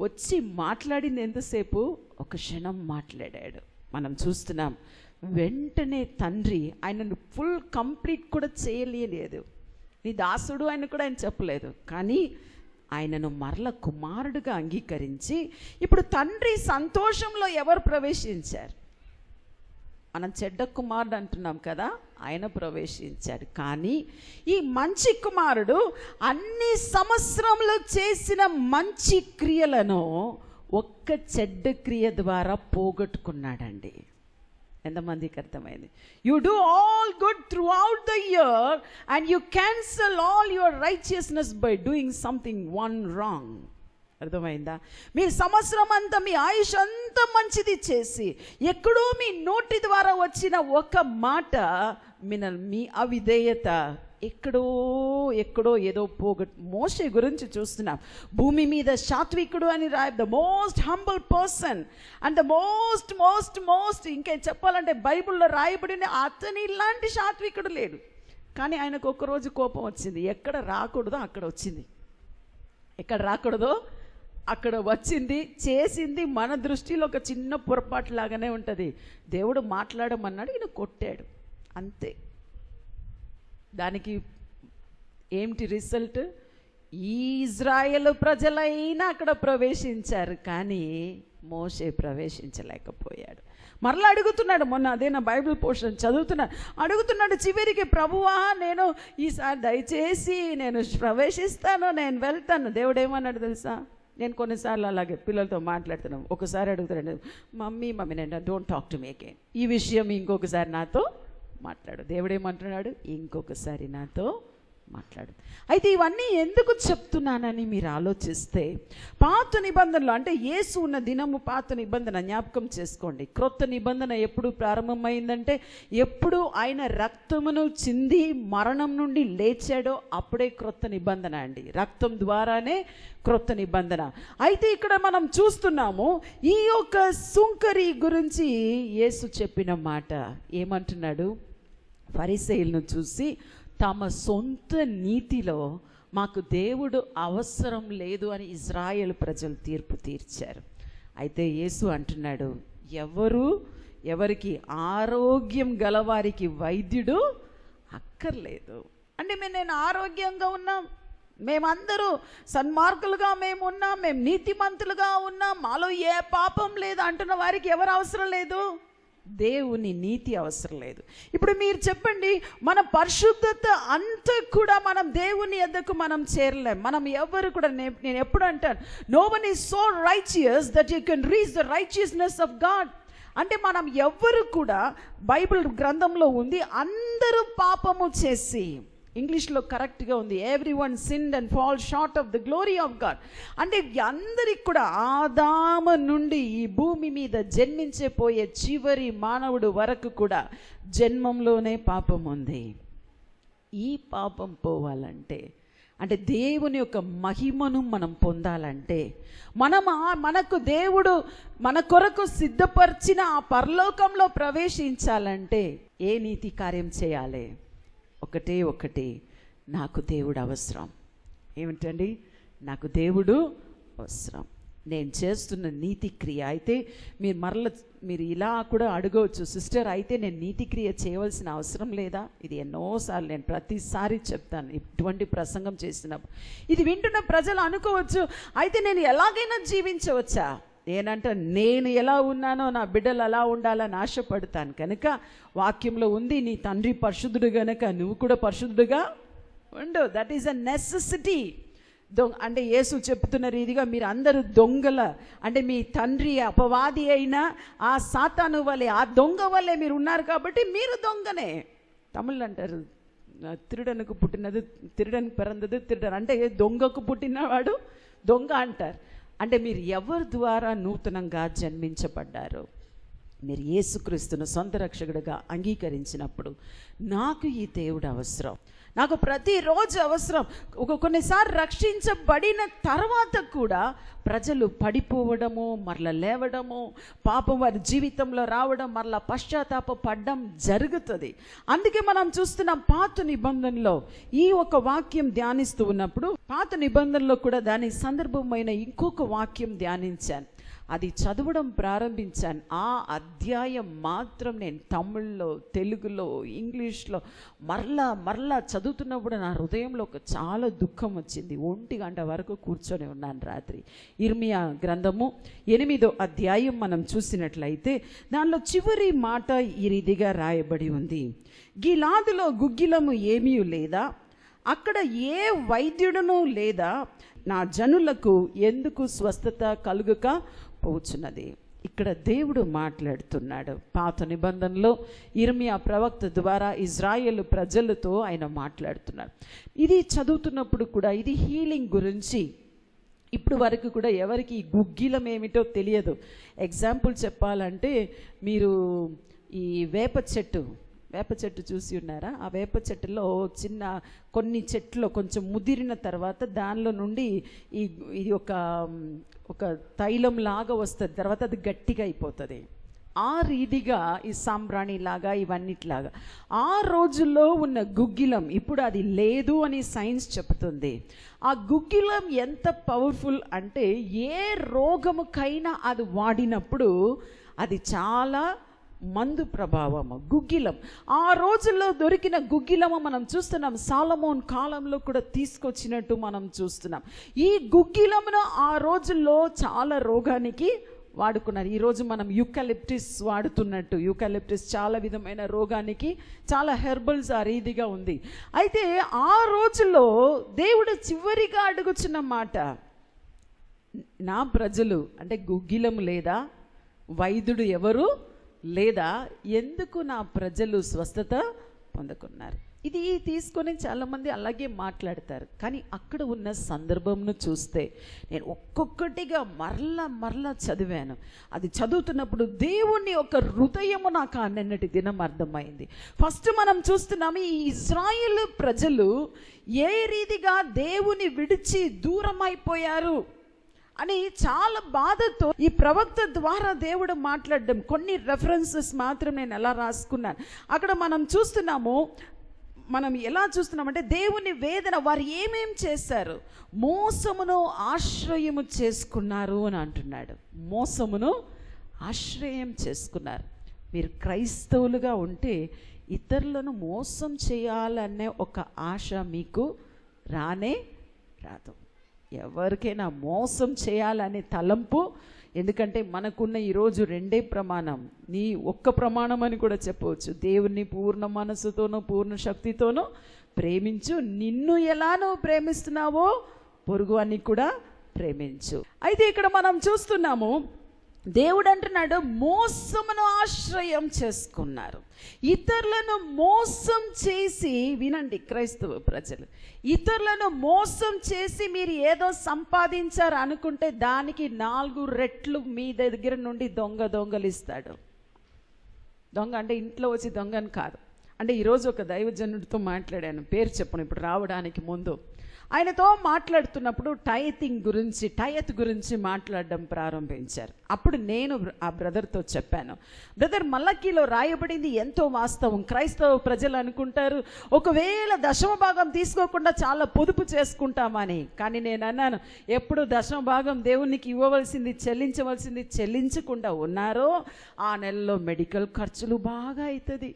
Speaker 1: వచ్చి మాట్లాడింది ఎంతసేపు? ఒక క్షణం మాట్లాడాడు. మనం చూస్తున్నాం, వెంటనే తండ్రి ఆయనను ఫుల్ కంప్లీట్ కూడా చేయలేదు. నీ దాసుడు ఆయన కూడా ఆయన చెప్పలేదు, కానీ ఆయనను మరల కుమారుడుగా అంగీకరించి ఇప్పుడు తండ్రి సంతోషంలో ఎవరు ప్రవేశించారు? మనం చెడ్డ కుమారుడు అంటున్నాం కదా, ఆయన ప్రవేశించాడు. కానీ ఈ మంచి కుమారుడు అన్ని సంవత్సరంలో చేసిన మంచి క్రియలను ఒక్క చెడ్డ క్రియ ద్వారా పోగొట్టుకున్నాడండి. ఎంతమందికి అర్థమైంది? You do all good through out the year and you cancel all your righteousness by doing something one wrong. అర్థమైందా? మీ సంవత్సరం అంతా మీ ఆయుష్ అంతా మంచిది చేసి ఎక్కడో మీ నోటి ద్వారా వచ్చిన ఒక మాట మీ అవిధేయత ఎక్కడో ఏదో మోషే గురించి చూస్తున్నాం. భూమి మీద సాత్వికుడు అని the most humble person and the most ఇంకా చెప్పాలంటే బైబిల్లో రాయబడిన అతని ఇలాంటి సాత్వికుడు లేడు. కానీ ఆయనకు ఒక్కరోజు కోపం వచ్చింది. ఎక్కడ రాకూడదో అక్కడ వచ్చింది, ఎక్కడ రాకూడదో అక్కడ వచ్చింది, చేసింది. మన దృష్టిలో ఒక చిన్న పొరపాటు లాగానే ఉంటుంది. దేవుడు మాట్లాడమన్నాడు, ఈయన కొట్టాడు, అంతే. దానికి ఏమిటి రిజల్ట్? ఈ ఇజ్రాయేల్ ప్రజలైనా అక్కడ ప్రవేశించారు, కానీ మోషే ప్రవేశించలేకపోయాడు. మరలా అడుగుతున్నాడు, మొన్న అదే నా బైబిల్ పోర్షన్ అడుగుతున్నాడు చివరికి, ప్రభువా నేను ఈసారి దయచేసి నేను ప్రవేశిస్తాను, నేను వెళ్తాను. దేవుడు ఏమన్నాడు తెలుసా? నేను కొన్నిసార్లు అలాగే పిల్లలతో మాట్లాడుతున్నాను, ఒకసారి అడుగుతున్నాడు, మమ్మీ నేను don't talk to me again, ఈ విషయం ఇంకొకసారి నాతో మాట్లాడు. దేవుడు ఏమంటున్నాడు? ఇంకొకసారి నాతో మాట్లాడు. అయితే ఇవన్నీ ఎందుకు చెప్తున్నానని మీరు ఆలోచిస్తే, పాత నిబంధనలో అంటే యేసు ఉన్న దినము పాత నిబంధన జ్ఞాపకం చేసుకోండి. క్రొత్త నిబంధన ఎప్పుడు ప్రారంభమైందంటే, ఎప్పుడు ఆయన రక్తమును చింది మరణం నుండి లేచాడో అప్పుడే క్రొత్త నిబంధన అండి. రక్తం ద్వారానే క్రొత్త నిబంధన. అయితే ఇక్కడ మనం చూస్తున్నాము, ఈ యొక్క సుంకరి గురించి యేసు చెప్పిన మాట ఏమంటున్నాడు? ఫరిసీయులను చూసి తమ సొంత నీతిలో మాకు దేవుడు అవసరం లేదు అని ఇజ్రాయేల్ ప్రజలు తీర్పు తీర్చారు. అయితే యేసు అంటున్నాడు, ఎవరికి ఆరోగ్యం గలవారికి వైద్యుడు అక్కర్లేదు. అంటే నేను ఆరోగ్యంగా ఉన్నాం, మేమందరూ సన్మార్గులుగా మేము ఉన్నాం, మేము నీతిమంతులుగా ఉన్నాం, మాలో ఏ పాపం లేదు అంటున్న వారికి ఎవరు అవసరం లేదు? దేవుని నీతి అవసరం లేదు. ఇప్పుడు మీరు చెప్పండి, మన పరిశుద్ధత అంతా కూడా మనం దేవుని యొద్దకు మనం చేరలేం. మనం ఎవరు కూడా, నేను ఎప్పుడు అంటాను, no one is so righteous that you can reach the righteousness of God. అంటే మనం ఎవ్వరు కూడా బైబిల్ గ్రంథంలో ఉంది అందరూ పాపము చేసి, ఇంగ్లీష్లో కరెక్ట్గా ఉంది, everyone sinned and fall short of the glory of God. అంటే అందరికి కూడా ఆదాము నుండి ఈ భూమి మీద జన్మించే పోయే చివరి మానవుడు వరకు కూడా జన్మంలోనే పాపం ఉంది. ఈ పాపం పోవాలంటే, అంటే దేవుని యొక్క మహిమను మనం పొందాలంటే, మనకు దేవుడు మన కొరకు సిద్ధపరిచిన ఆ పరలోకంలో ప్రవేశించాలంటే ఏ నీతి కార్యం చేయాలి? ఒకటి, నాకు దేవుడు అవసరం. ఏమిటండి? నాకు దేవుడు అవసరం. నేను చేస్తున్న నీతి క్రియ అయితే మీరు ఇలా కూడా అడగవచ్చు, సిస్టర్ అయితే నేను నీతి క్రియ చేయవలసిన అవసరం లేదా? ఇది ఎన్నోసార్లు నేను ప్రతిసారి చెప్తాను ఇటువంటి ప్రసంగం చేసినప్పుడు. ఇది వింటున్న ప్రజలు అనుకోవచ్చు, అయితే నేను ఎలాగైనా జీవించవచ్చా? నేను ఎలా ఉన్నానో నా బిడ్డలు అలా ఉండాలని ఆశపడతాను కనుక వాక్యంలో ఉంది, నీ తండ్రి పరిశుద్ధుడు గనక నువ్వు కూడా పరిశుద్ధుడుగా ఉండు. That is a necessity. అంటే యేసు చెప్తున్న రీతిగా మీరు అందరూ దొంగల, అంటే మీ తండ్రి అపవాది అయినా ఆ సాతాను వలె, ఆ దొంగ వల్లే మీరు ఉన్నారు కాబట్టి మీరు దొంగనే. తమిళ్ అంటారు, తిరుడనుకు పుట్టినది తిరుడనికి పిறந்தது తిరుడన్, అంటే దొంగకు పుట్టినవాడు దొంగ అంటారు. అంటే మీరు ఎవరి ద్వారా నూతనంగా జన్మించబడ్డారు? మీరు యేసుక్రీస్తును సొంత రక్షకుడిగా అంగీకరించినప్పుడు నాకు ఈ దేవుడు అవసరం, నాకు ప్రతిరోజు అవసరం. కొన్నిసార్లు రక్షించబడిన తర్వాత కూడా ప్రజలు పడిపోవడము, మరలా లేవడము, పాపం వారి జీవితంలో రావడం, మరలా పశ్చాత్తాపపడడం జరుగుతుంది. అందుకే మనం చూస్తున్నాం పాత నిబంధనలో ఈ ఒక వాక్యం ధ్యానిస్తూ ఉన్నప్పుడు, పాత నిబంధనలో కూడా దానికి సందర్భమైన ఇంకొక వాక్యం ధ్యానించాను. అది చదవడం ప్రారంభించాను. ఆ అధ్యాయం మాత్రం నేను తమిళ్లో, తెలుగులో, ఇంగ్లీష్లో మరలా చదువుతున్నప్పుడు నా హృదయంలో ఒక చాలా దుఃఖం వచ్చింది. 1 గంట వరకు కూర్చొని ఉన్నాను రాత్రి. ఇర్మియా గ్రంథము 8వ అధ్యాయం మనం చూసినట్లయితే దానిలో చివరి మాట ఈ రీతిగా రాయబడి ఉంది. గిలాదులో గుగ్గిలము ఏమీ లేదా, అక్కడ ఏ వైద్యుడును లేదా, నా జనులకు ఎందుకు స్వస్థత కలుగక పోచున్నది. ఇక్కడ దేవుడు మాట్లాడుతున్నాడు. పాత నిబంధనలో ఇర్మియా ప్రవక్త ద్వారా ఇజ్రాయేలు ప్రజలతో ఆయన మాట్లాడుతున్నాడు. ఇది చదువుతున్నప్పుడు కూడా ఇది హీలింగ్ గురించి. ఇప్పుడు వరకు కూడా ఎవరికి ఈ గుగ్గిలం ఏమిటో తెలియదు. ఎగ్జాంపుల్ చెప్పాలంటే, మీరు ఈ వేప చెట్టు చూసి ఉన్నారా? ఆ వేప చెట్టులో కొన్ని చెట్లు కొంచెం ముదిరిన తర్వాత దానిలో నుండి ఇది ఒక తైలం లాగా వస్తుంది, తర్వాత అది గట్టిగా అయిపోతుంది. ఆ రీతిగా ఈ సాంబ్రాణి లాగా ఇవన్నిట్లాగా ఆ రోజుల్లో ఉన్న గుగ్గిలం ఇప్పుడు అది లేదు అని సైన్స్ చెప్తుంది. ఆ గుగ్గిలం ఎంత పవర్ఫుల్ అంటే ఏ రోగముకైనా అది వాడినప్పుడు అది చాలా మందు ప్రభావము. గుగ్గిలం ఆ రోజుల్లో దొరికిన గుగ్గిలము మనం చూస్తున్నాం. సాలమోన్ కాలంలో కూడా తీసుకొచ్చినట్టు మనం చూస్తున్నాం. ఈ గుగ్గిలమును ఆ రోజుల్లో చాలా రోగానికి వాడుకున్నారు. ఈరోజు మనం యూకలిప్టిస్ వాడుతున్నట్టు, యూకలిప్టిస్ చాలా విధమైన రోగానికి చాలా హెర్బల్స్ ఆ రీతిగా ఉంది. అయితే ఆ రోజుల్లో దేవుడు చివరిగా అడుగుచున్న మాట, నా ప్రజలు అంటే గుగ్గిలం లేదా, వైద్యుడు ఎవరు లేదా, ఎందుకు నా ప్రజలు స్వస్థత పొందుకున్నారు? ఇది తీసుకొని చాలామంది అలాగే మాట్లాడతారు. కానీ అక్కడ ఉన్న సందర్భంను చూస్తే నేను ఒక్కొక్కటిగా మరలా చదివాను. అది చదువుతున్నప్పుడు దేవుని ఒక హృదయము నాకు ఆ నిన్నటి దినం అర్థమైంది. ఫస్ట్ మనం చూస్తున్నాము ఈ ఇజ్రాయేలు ప్రజలు ఏ రీతిగా దేవుని విడిచి దూరం అయిపోయారు అని చాలా బాధతో ఈ ప్రవక్త ద్వారా దేవుడు మాట్లాడడం. కొన్ని రెఫరెన్సెస్ మాత్రం నేను ఎలా రాసుకున్నాను. అక్కడ మనం చూస్తున్నాము, మనం ఎలా చూస్తున్నామంటే దేవుని వేదన, వారు ఏమేం చేశారు? మోసమును ఆశ్రయము చేసుకున్నారు అని అంటున్నాడు. మోసమును ఆశ్రయం చేసుకున్నారు. మీరు క్రైస్తవులుగా ఉంటే ఇతరులను మోసం చేయాలనే ఒక ఆశ మీకు రానే రాదు. ఎవరికైనా మోసం చేయాలనే తలంపు, ఎందుకంటే మనకున్న ఈరోజు 2 ప్రమాణం, నీ ఒక్క ప్రమాణం అని కూడా చెప్పవచ్చు. దేవుణ్ణి పూర్ణ మనసుతోనూ పూర్ణ శక్తితోనూ ప్రేమించు, నిన్ను ఎలా నువ్వు ప్రేమిస్తున్నావో పొరుగు అని కూడా ప్రేమించు. అయితే ఇక్కడ మనం చూస్తున్నాము దేవుడు అంటున్నాడు, మోసమును ఆశ్రయం చేసుకున్నారు. ఇతరులను మోసం చేసి, వినండి క్రైస్తవ ప్రజలు, ఇతరులను మోసం చేసి మీరు ఏదో సంపాదించారు అనుకుంటే దానికి 4 రెట్లు మీ దగ్గర నుండి దొంగలిస్తాడు. దొంగ అంటే ఇంట్లో వచ్చి దొంగని కాదు. అంటే ఈరోజు ఒక దైవజనుడితో మాట్లాడాను, పేరు చెప్పను ఇప్పుడు, రావడానికి ముందు ఆయనతో మాట్లాడుతున్నప్పుడు టైత్ గురించి మాట్లాడడం ప్రారంభించారు. అప్పుడు నేను ఆ బ్రదర్తో చెప్పాను, బ్రదర్, మల్లకీలో రాయబడింది ఎంతో వాస్తవం. క్రైస్తవ ప్రజలు అనుకుంటారు ఒకవేళ దశమ భాగం తీసుకోకుండా చాలా పొదుపు చేసుకుంటామని. కానీ నేను అన్నాను, ఎప్పుడు దశమ భాగం దేవునికి ఇవ్వవలసింది చెల్లించకుండా ఉన్నారో ఆ నెలలో మెడికల్ ఖర్చులు బాగా అవుతుంది.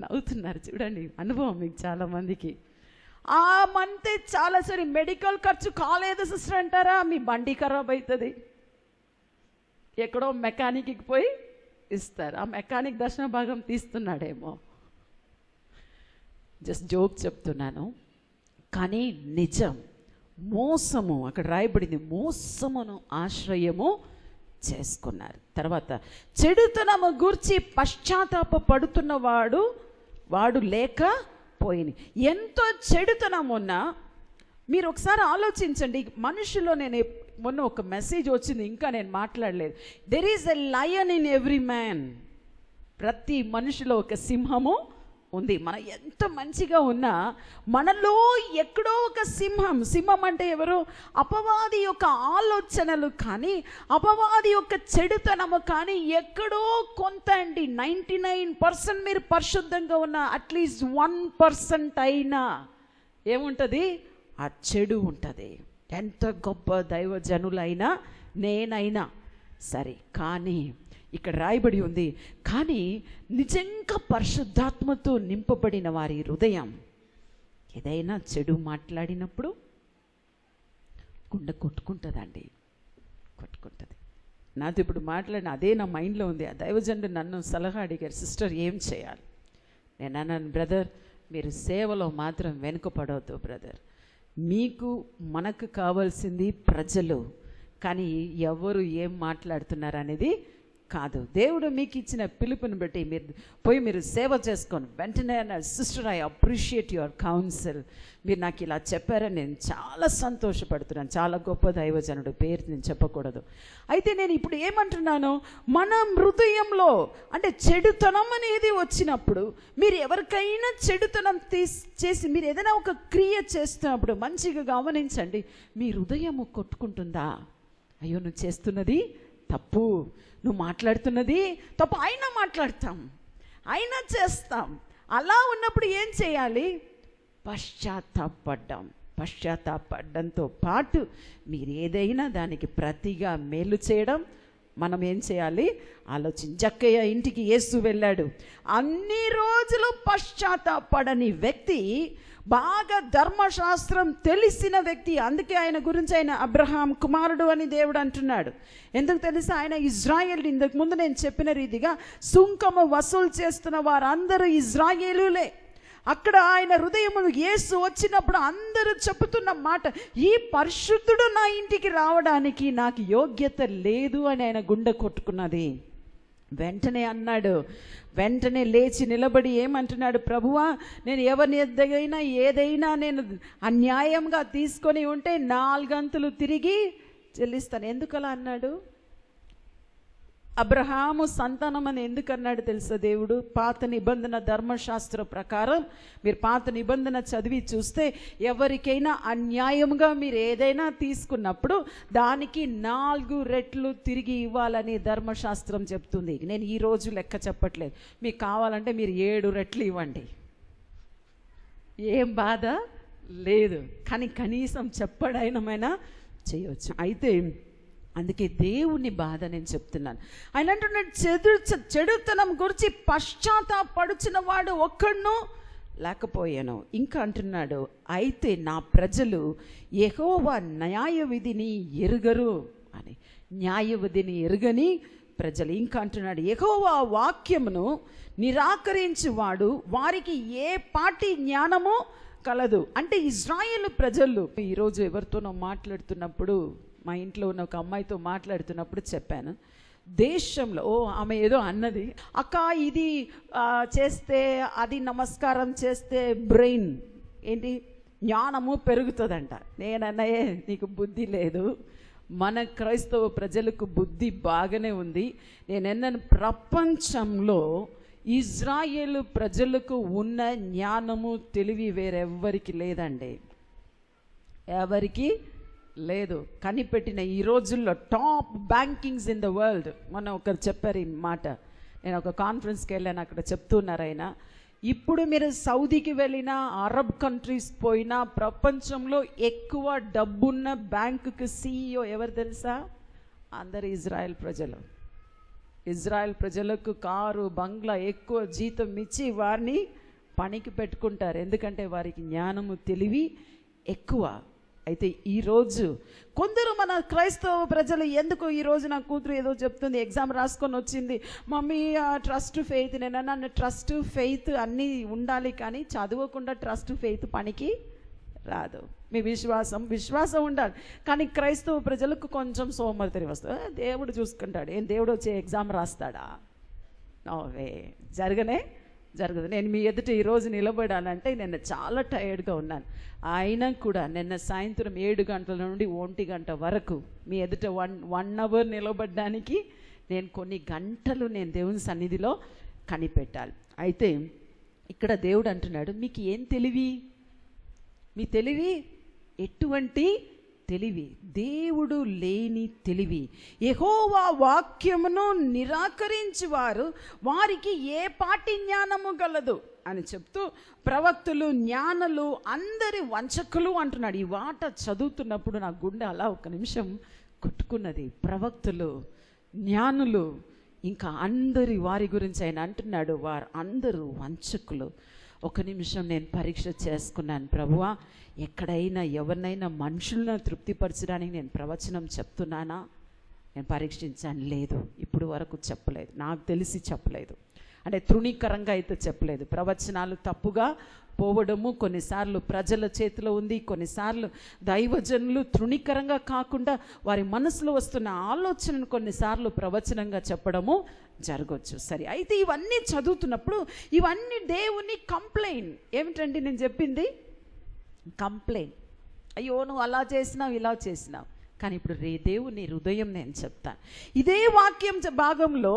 Speaker 1: నవ్వుతున్నారు చూడండి, అనుభవం మీకు చాలామందికి. ఆ మంత్ చాలా సరే మెడికల్ ఖర్చు కాలేదు సిస్టర్ అంటారా, మీ బండి ఖరాబ్ అవుతుంది, ఎక్కడో మెకానిక్కి పోయి ఇస్తారు. ఆ మెకానిక్ దర్శన భాగం తీస్తున్నాడేమో, జస్ట్ జోక్ చెప్తున్నాను. కానీ నిజం, మోసము, అక్కడ రాయబడింది మోసమును ఆశ్రయము చేసుకున్నారు. తర్వాత చెడుతనము గూర్చి పశ్చాత్తాప పడుతున్నవాడు లేకపోయింది. ఎంతో చెడుతనం ఉన్నా మీరు ఒకసారి ఆలోచించండి. మనుషులో నేను మొన్న ఒక మెసేజ్ వచ్చింది, ఇంకా నేను మాట్లాడలేదు. There is a lion in every man. ప్రతి మనిషిలో ఒక సింహము ఉంది. మనం ఎంత మంచిగా ఉన్నా మనలో ఎక్కడో ఒక సింహం అంటే ఎవరు? అపవాది యొక్క ఆలోచనలు కానీ, అపవాది యొక్క చెడుతనము కానీ ఎక్కడో కొంత అండి. 99% మీరు పరిశుద్ధంగా ఉన్న అట్లీస్ట్ 1% అయినా ఏముంటుంది? ఆ చెడు ఉంటుంది. ఎంత గొప్ప దైవజనులైనా నేనైనా సరే. కానీ ఇక్కడ రాయబడి ఉంది, కానీ నిజంగా పరిశుద్ధాత్మతో నింపబడిన వారి హృదయం ఏదైనా చెడు మాట్లాడినప్పుడు గుండె కొట్టుకుంటుందండి, కొట్టుకుంటుంది. నాతో ఇప్పుడు మాట్లాడిన అదే నా మైండ్లో ఉంది. ఆ దైవజనుడు నన్ను సలహా అడిగారు, సిస్టర్ ఏం చేయాలి? నేను అన్నాను, బ్రదర్ మీరు సేవలో మాత్రం వెనుకపడవద్దు బ్రదర్. మనకు కావాల్సింది ప్రజలు, కానీ ఎవరు ఏం మాట్లాడుతున్నారు అనేది కాదు. దేవుడు మీకు ఇచ్చిన పిలుపుని బట్టి మీరు సేవ చేసుకోండి. వెంటనే sister, I appreciate your council, మీరు నాకు ఇలా చెప్పారని నేను చాలా సంతోషపడుతున్నాను. చాలా గొప్ప దైవజనుడు, పేరు నేను చెప్పకూడదు. అయితే నేను ఇప్పుడు ఏమంటున్నాను, మన హృదయంలో అంటే చెడుతనం అనేది వచ్చినప్పుడు, మీరు ఎవరికైనా చెడుతనం చేసి మీరు ఏదైనా ఒక క్రియ చేస్తున్నప్పుడు మంచిగా గమనించండి, మీ హృదయము కొట్టుకుంటుందా? అయ్యో నువ్వు చేస్తున్నది తప్పు, నువ్వు మాట్లాడుతున్నది తప్పు, అయినా చేస్తాం. అలా ఉన్నప్పుడు ఏం చేయాలి? పశ్చాత్తాపడ్డంతో పాటు మీరు ఏదైనా దానికి ప్రతిగా మేలు చేయడం మనం ఏం చేయాలి? జక్కయ్య ఇంటికి యేసు వెళ్ళాడు. అన్ని రోజులు పశ్చాత్తాపడని వ్యక్తి, బాగా ధర్మశాస్త్రం తెలిసిన వ్యక్తి. అందుకే ఆయన గురించి ఆయన అబ్రహాం కుమారుడు అని దేవుడు అంటున్నాడు. ఎందుకు తెలుసా? ఆయన ఇజ్రాయేల్. ఇంతకు ముందు నేను చెప్పిన రీతిగా సుంకము వసూలు చేస్తున్న వారందరూ ఇజ్రాయేలులే. అక్కడ ఆయన హృదయము యేసు వచ్చినప్పుడు అందరూ చెబుతున్న మాట, ఈ పరిశుద్ధుడు నా ఇంటికి రావడానికి నాకు యోగ్యత లేదు అని ఆయన గుండె కొట్టుకున్నది. వెంటనే లేచి నిలబడి ఏమంటున్నాడు? ప్రభువా, నేను ఎవరిని ఏదైనా నేను అన్యాయంగా తీసుకొని ఉంటే 4 గంతులు తిరిగి చెల్లిస్తాను. ఎందుకలా అన్నాడు? అబ్రహాము సంతానం అని ఎందుకన్నాడు తెలుసా దేవుడు? పాత నిబంధన ధర్మశాస్త్ర ప్రకారం మీరు పాత నిబంధన చదివి చూస్తే, ఎవరికైనా అన్యాయంగా మీరు ఏదైనా తీసుకున్నప్పుడు దానికి 4 రెట్లు తిరిగి ఇవ్వాలని ధర్మశాస్త్రం చెప్తుంది. నేను ఈరోజు లెక్క చెప్పట్లేదు, మీకు కావాలంటే మీరు 7 రెట్లు ఇవ్వండి, ఏం బాధ లేదు. కానీ కనీసం చెప్పడైనమైనా చేయవచ్చు. అయితే అందుకే దేవుని బాధ నేను చెప్తున్నాను. ఆయన అంటున్నాడు, చెడుతనం గురించి పశ్చాత్తాపడుచిన వాడు ఒక్కడును లేకపోయాను. ఇంకా అంటున్నాడు, అయితే నా ప్రజలు యెహోవా న్యాయ విధిని ఎరుగరు అని. న్యాయ విధిని ఎరుగని ప్రజలు. ఇంకా అంటున్నాడు, యెహోవా వాక్యమును నిరాకరించువాడు వారికి ఏ పాటి జ్ఞానము కలదు. అంటే ఇజ్రాయేలు ప్రజలు ఈరోజు ఎవరితోనో మాట్లాడుతున్నప్పుడు మా ఇంట్లో ఉన్న ఒక అమ్మాయితో మాట్లాడుతున్నప్పుడు చెప్పాను. దేశంలో ఆమె ఏదో అన్నది, అక్క ఇది చేస్తే, అది నమస్కారం చేస్తే బ్రెయిన్ ఏంటి జ్ఞానము పెరుగుతుందంట. నేనన్నయే నీకు బుద్ధి లేదు, మన క్రైస్తవ ప్రజలకు బుద్ధి బాగానే ఉంది. నేనన్నాను ప్రపంచంలో ఇజ్రాయేలు ప్రజలకు ఉన్న జ్ఞానము తెలివి వేరెవ్వరికి లేదండి, ఎవరికి లేదు. కనిపెట్టిన ఈ రోజుల్లో top bankings in the world. మొన్న ఒకరు చెప్పారు ఈ మాట, నేను ఒక కాన్ఫరెన్స్కి వెళ్ళాను, అక్కడ చెప్తున్నారు ఆయన, ఇప్పుడు మీరు సౌదీకి వెళ్ళినా, అరబ్ కంట్రీస్ పోయినా, ప్రపంచంలో ఎక్కువ డబ్బున్న బ్యాంకుకి CEO ఎవరు తెలుసా? అందరు ఇజ్రాయెల్ ప్రజలు. ఇజ్రాయెల్ ప్రజలకు కారు బంగ్లా ఎక్కువ జీతం ఇచ్చి వారిని పనికి పెట్టుకుంటారు, ఎందుకంటే వారికి జ్ఞానము తెలివి ఎక్కువ. అయితే ఈరోజు కొందరు మన క్రైస్తవ ప్రజలు ఎందుకు, ఈరోజు నా కూతురు ఏదో చెప్తుంది, ఎగ్జామ్ రాసుకొని వచ్చింది, మమ్మీ ట్రస్ట్ ఫెయిత్. నేను నన్ను ట్రస్ట్ ఫెయిత్ అన్నీ ఉండాలి, కానీ చదవకుండా ట్రస్ట్ ఫెయిత్ పనికి రాదు. మీ విశ్వాసం ఉండాలి, కానీ క్రైస్తవ ప్రజలకు కొంచెం సోమరితనం వస్తుంది. దేవుడు చూసుకుంటాడు, ఏం దేవుడు వచ్చే ఎగ్జామ్ రాస్తాడా? నోవే, జరగదు. నేను మీ ఎదుట ఈరోజు నిలబడాలంటే నేను చాలా టైర్డ్గా ఉన్నాను. అయినా కూడా నిన్న సాయంత్రం 7 గంటల నుండి 1 గంట వరకు మీ ఎదుట 1 అవర్ నిలబడడానికి నేను కొన్ని గంటలు నేను దేవుని సన్నిధిలో కనిపెట్టాలి. అయితే ఇక్కడ దేవుడు అంటున్నాడు, మీకు ఏం తెలివి? మీ తెలివి ఎటువంటి తెలివి? దేవుడు లేని తెలివి. యెహోవా వాక్యమును నిరాకరించి వారికి ఏ పాటి జ్ఞానము గలదు అని చెప్తూ, ప్రవక్తులు జ్ఞానులు అందరి వంచకులు అంటున్నాడు. ఈ మాట చదువుతున్నప్పుడు నా గుండె అలా ఒక నిమిషం కొట్టుకున్నది. ప్రవక్తులు, జ్ఞానులు, ఇంకా అందరి వారి గురించి ఆయన అంటున్నాడు, వారు అందరూ వంచకులు. ఒక నిమిషం నేను పరీక్ష చేసుకున్నాను, ప్రభువా ఎక్కడైనా ఎవరినైనా మనుషులను తృప్తిపరచడానికి నేను ప్రవచనం చెప్తున్నానా? నేను పరీక్షించాను, లేదు, ఇప్పుడు వరకు చెప్పలేదు, నాకు తెలిసి చెప్పలేదు. అంటే తృణీకరంగా అయితే చెప్పలేదు. ప్రవచనాలు తప్పుగా పోవడము కొన్నిసార్లు ప్రజల చేతిలో ఉంది, కొన్నిసార్లు దైవజనులు తృణీకరంగా కాకుండా వారి మనసులో వస్తున్న ఆలోచనను కొన్నిసార్లు ప్రవచనంగా చెప్పడము జరగవచ్చు. సరే, అయితే ఇవన్నీ చదువుతున్నప్పుడు ఇవన్నీ దేవుని కంప్లైంట్. ఏమిటండి నేను చెప్పింది? కంప్లైంట్. అయ్యో నువ్వు అలా చేసినావు, ఇలా చేసినావు. కానీ ఇప్పుడు దేవుని హృదయం నేను చెప్తాను. ఇదే వాక్యం భాగంలో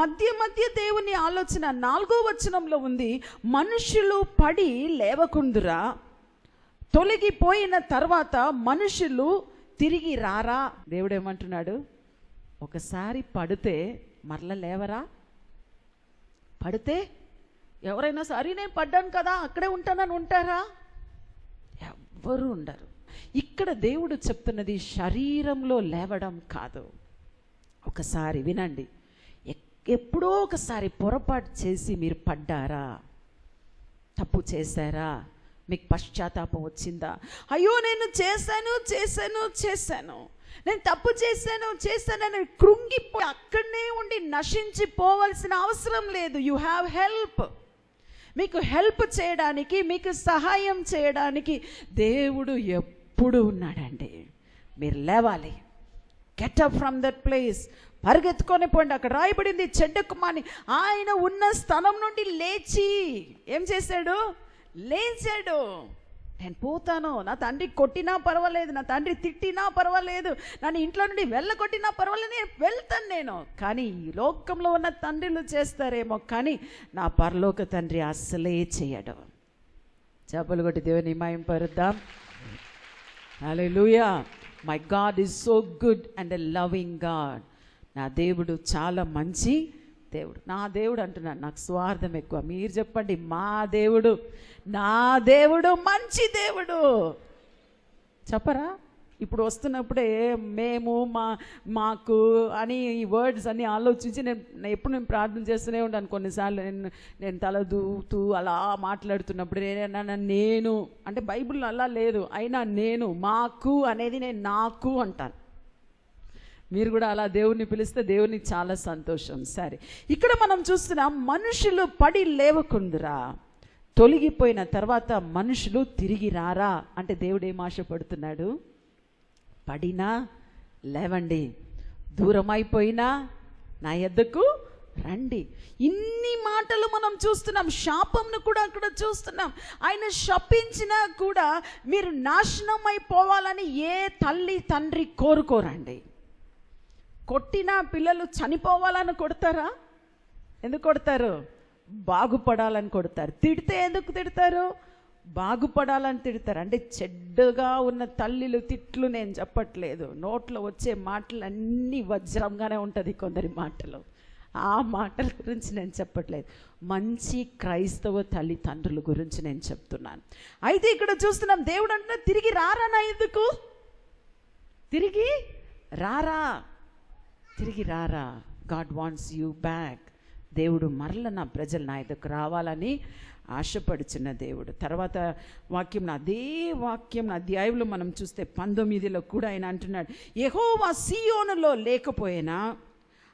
Speaker 1: మధ్య దేవుని ఆలోచన 4వ వచనంలో ఉంది, మనుషులు పడి లేవకుందురా, తొలగిపోయిన తర్వాత మనుషులు తిరిగి రారా. దేవుడు ఏమంటున్నాడు? ఒకసారి పడితే మరల లేవరా? పడితే ఎవరైనా సరే నేను పడ్డాను కదా అక్కడే ఉంటానని ఉంటారా? ఎవ్వరూ ఉండరు. ఇక్కడ దేవుడు చెప్తున్నది శరీరంలో లేవడం కాదు. ఒకసారి వినండి, ఎప్పుడో ఒకసారి పొరపాటు చేసి మీరు పడ్డారా? తప్పు చేశారా? మీకు పశ్చాత్తాపం వచ్చిందా? అయ్యో నేను చేశాను, నేను తప్పు చేశానని కృంగిపోయి అక్కడనే ఉండి నశించిపోవాల్సిన అవసరం లేదు. You have help. మీకు హెల్ప్ చేయడానికి, మీకు సహాయం చేయడానికి దేవుడు ఎప్పుడు ఉన్నాడండి. మీరు లేవాలి. Get up from that place. పరిగెత్తుకొని పోండి. అక్కడ రాయబడింది, చెడ్డ కుమారుని ఆయన ఉన్న స్థలం నుండి లేచి ఏం చేశాడు? లేచాడు. నేను పోతాను, నా తండ్రి కొట్టినా పర్వాలేదు, నా తండ్రి తిట్టినా పర్వాలేదు, నన్ను ఇంట్లో నుండి వెళ్ళగొట్టినా పర్వాలేదు, నేను వెళ్తాను నేను. కానీ ఈ లోకంలో ఉన్న తండ్రులు చేస్తారేమో, కానీ నా పరలోక తండ్రి అస్సలే చేయడు. చేపలు కొట్టి దేవుని మహిమపరుద్దాం. హల్లెలూయా. My God is so good and a loving God. నా దేవుడు చాలా మంచి దేవుడు. నా దేవుడు అంటున్నాను, నాకు స్వార్థం ఎక్కువ. మీరు చెప్పండి, మా దేవుడు, నా దేవుడు మంచి దేవుడు చెప్పరా? ఇప్పుడు వస్తున్నప్పుడే మేము మాకు అని ఈ వర్డ్స్ అన్నీ ఆలోచించి నేను ప్రార్థన చేస్తూనే ఉంటాను. కొన్నిసార్లు నేను తల దూతూ అలా మాట్లాడుతున్నప్పుడు నేను అంటే బైబిల్లో అలా లేదు, అయినా నేను మాకు అనేది నేను నాకు అంటాను. మీరు కూడా అలా దేవుణ్ణి పిలిస్తే దేవునికి చాలా సంతోషం. సరే, ఇక్కడ మనం చూస్తున్నాం, మనుషులు పడి లేవకుందురా, తొలగిపోయిన తర్వాత మనుషులు తిరిగి రారా అంటే దేవుడు ఏం ఆశపడుతున్నాడు? పడినా లేవండి, దూరం అయిపోయినా నా యొద్దకు రండి. ఇన్ని మాటలు మనం చూస్తున్నాం. శాపంను కూడా అక్కడ చూస్తున్నాం. ఆయన శపించినా కూడా మీరు నాశనం అయిపోవాలని ఏ తల్లి తండ్రి కోరుకోరండి. కొట్టిన పిల్లలు చనిపోవాలని కొడతారా? ఎందుకు కొడతారు? బాగుపడాలని కొడతారు. తిడితే ఎందుకు తిడతారు? బాగుపడాలని తిడతారు. అంటే చెడ్డగా ఉన్న తల్లిలు తిట్లు నేను చెప్పట్లేదు. నోట్లో వచ్చే మాటలు అన్నీ వజ్రంగానే ఉంటుంది కొందరి మాటలు. ఆ మాటల గురించి నేను చెప్పట్లేదు. మంచి క్రైస్తవ తల్లిదండ్రుల గురించి నేను చెప్తున్నాను. అయితే ఇక్కడ చూస్తున్నాం, దేవుడు అంటున్నా తిరిగి రారా నా ఎందుకు, తిరిగి రారా, తిరిగి రారా. God wants you back. దేవుడు మరల నా ప్రజలు నా ఎదుకు రావాలని ఆశపడుచున్న దేవుడు. తర్వాత వాక్యం, అదే వాక్యం అధ్యాయంలో మనం చూస్తే 19లో కూడా ఆయన అంటున్నాడు, యెహోవా సీయోనులో లేకపోయినా,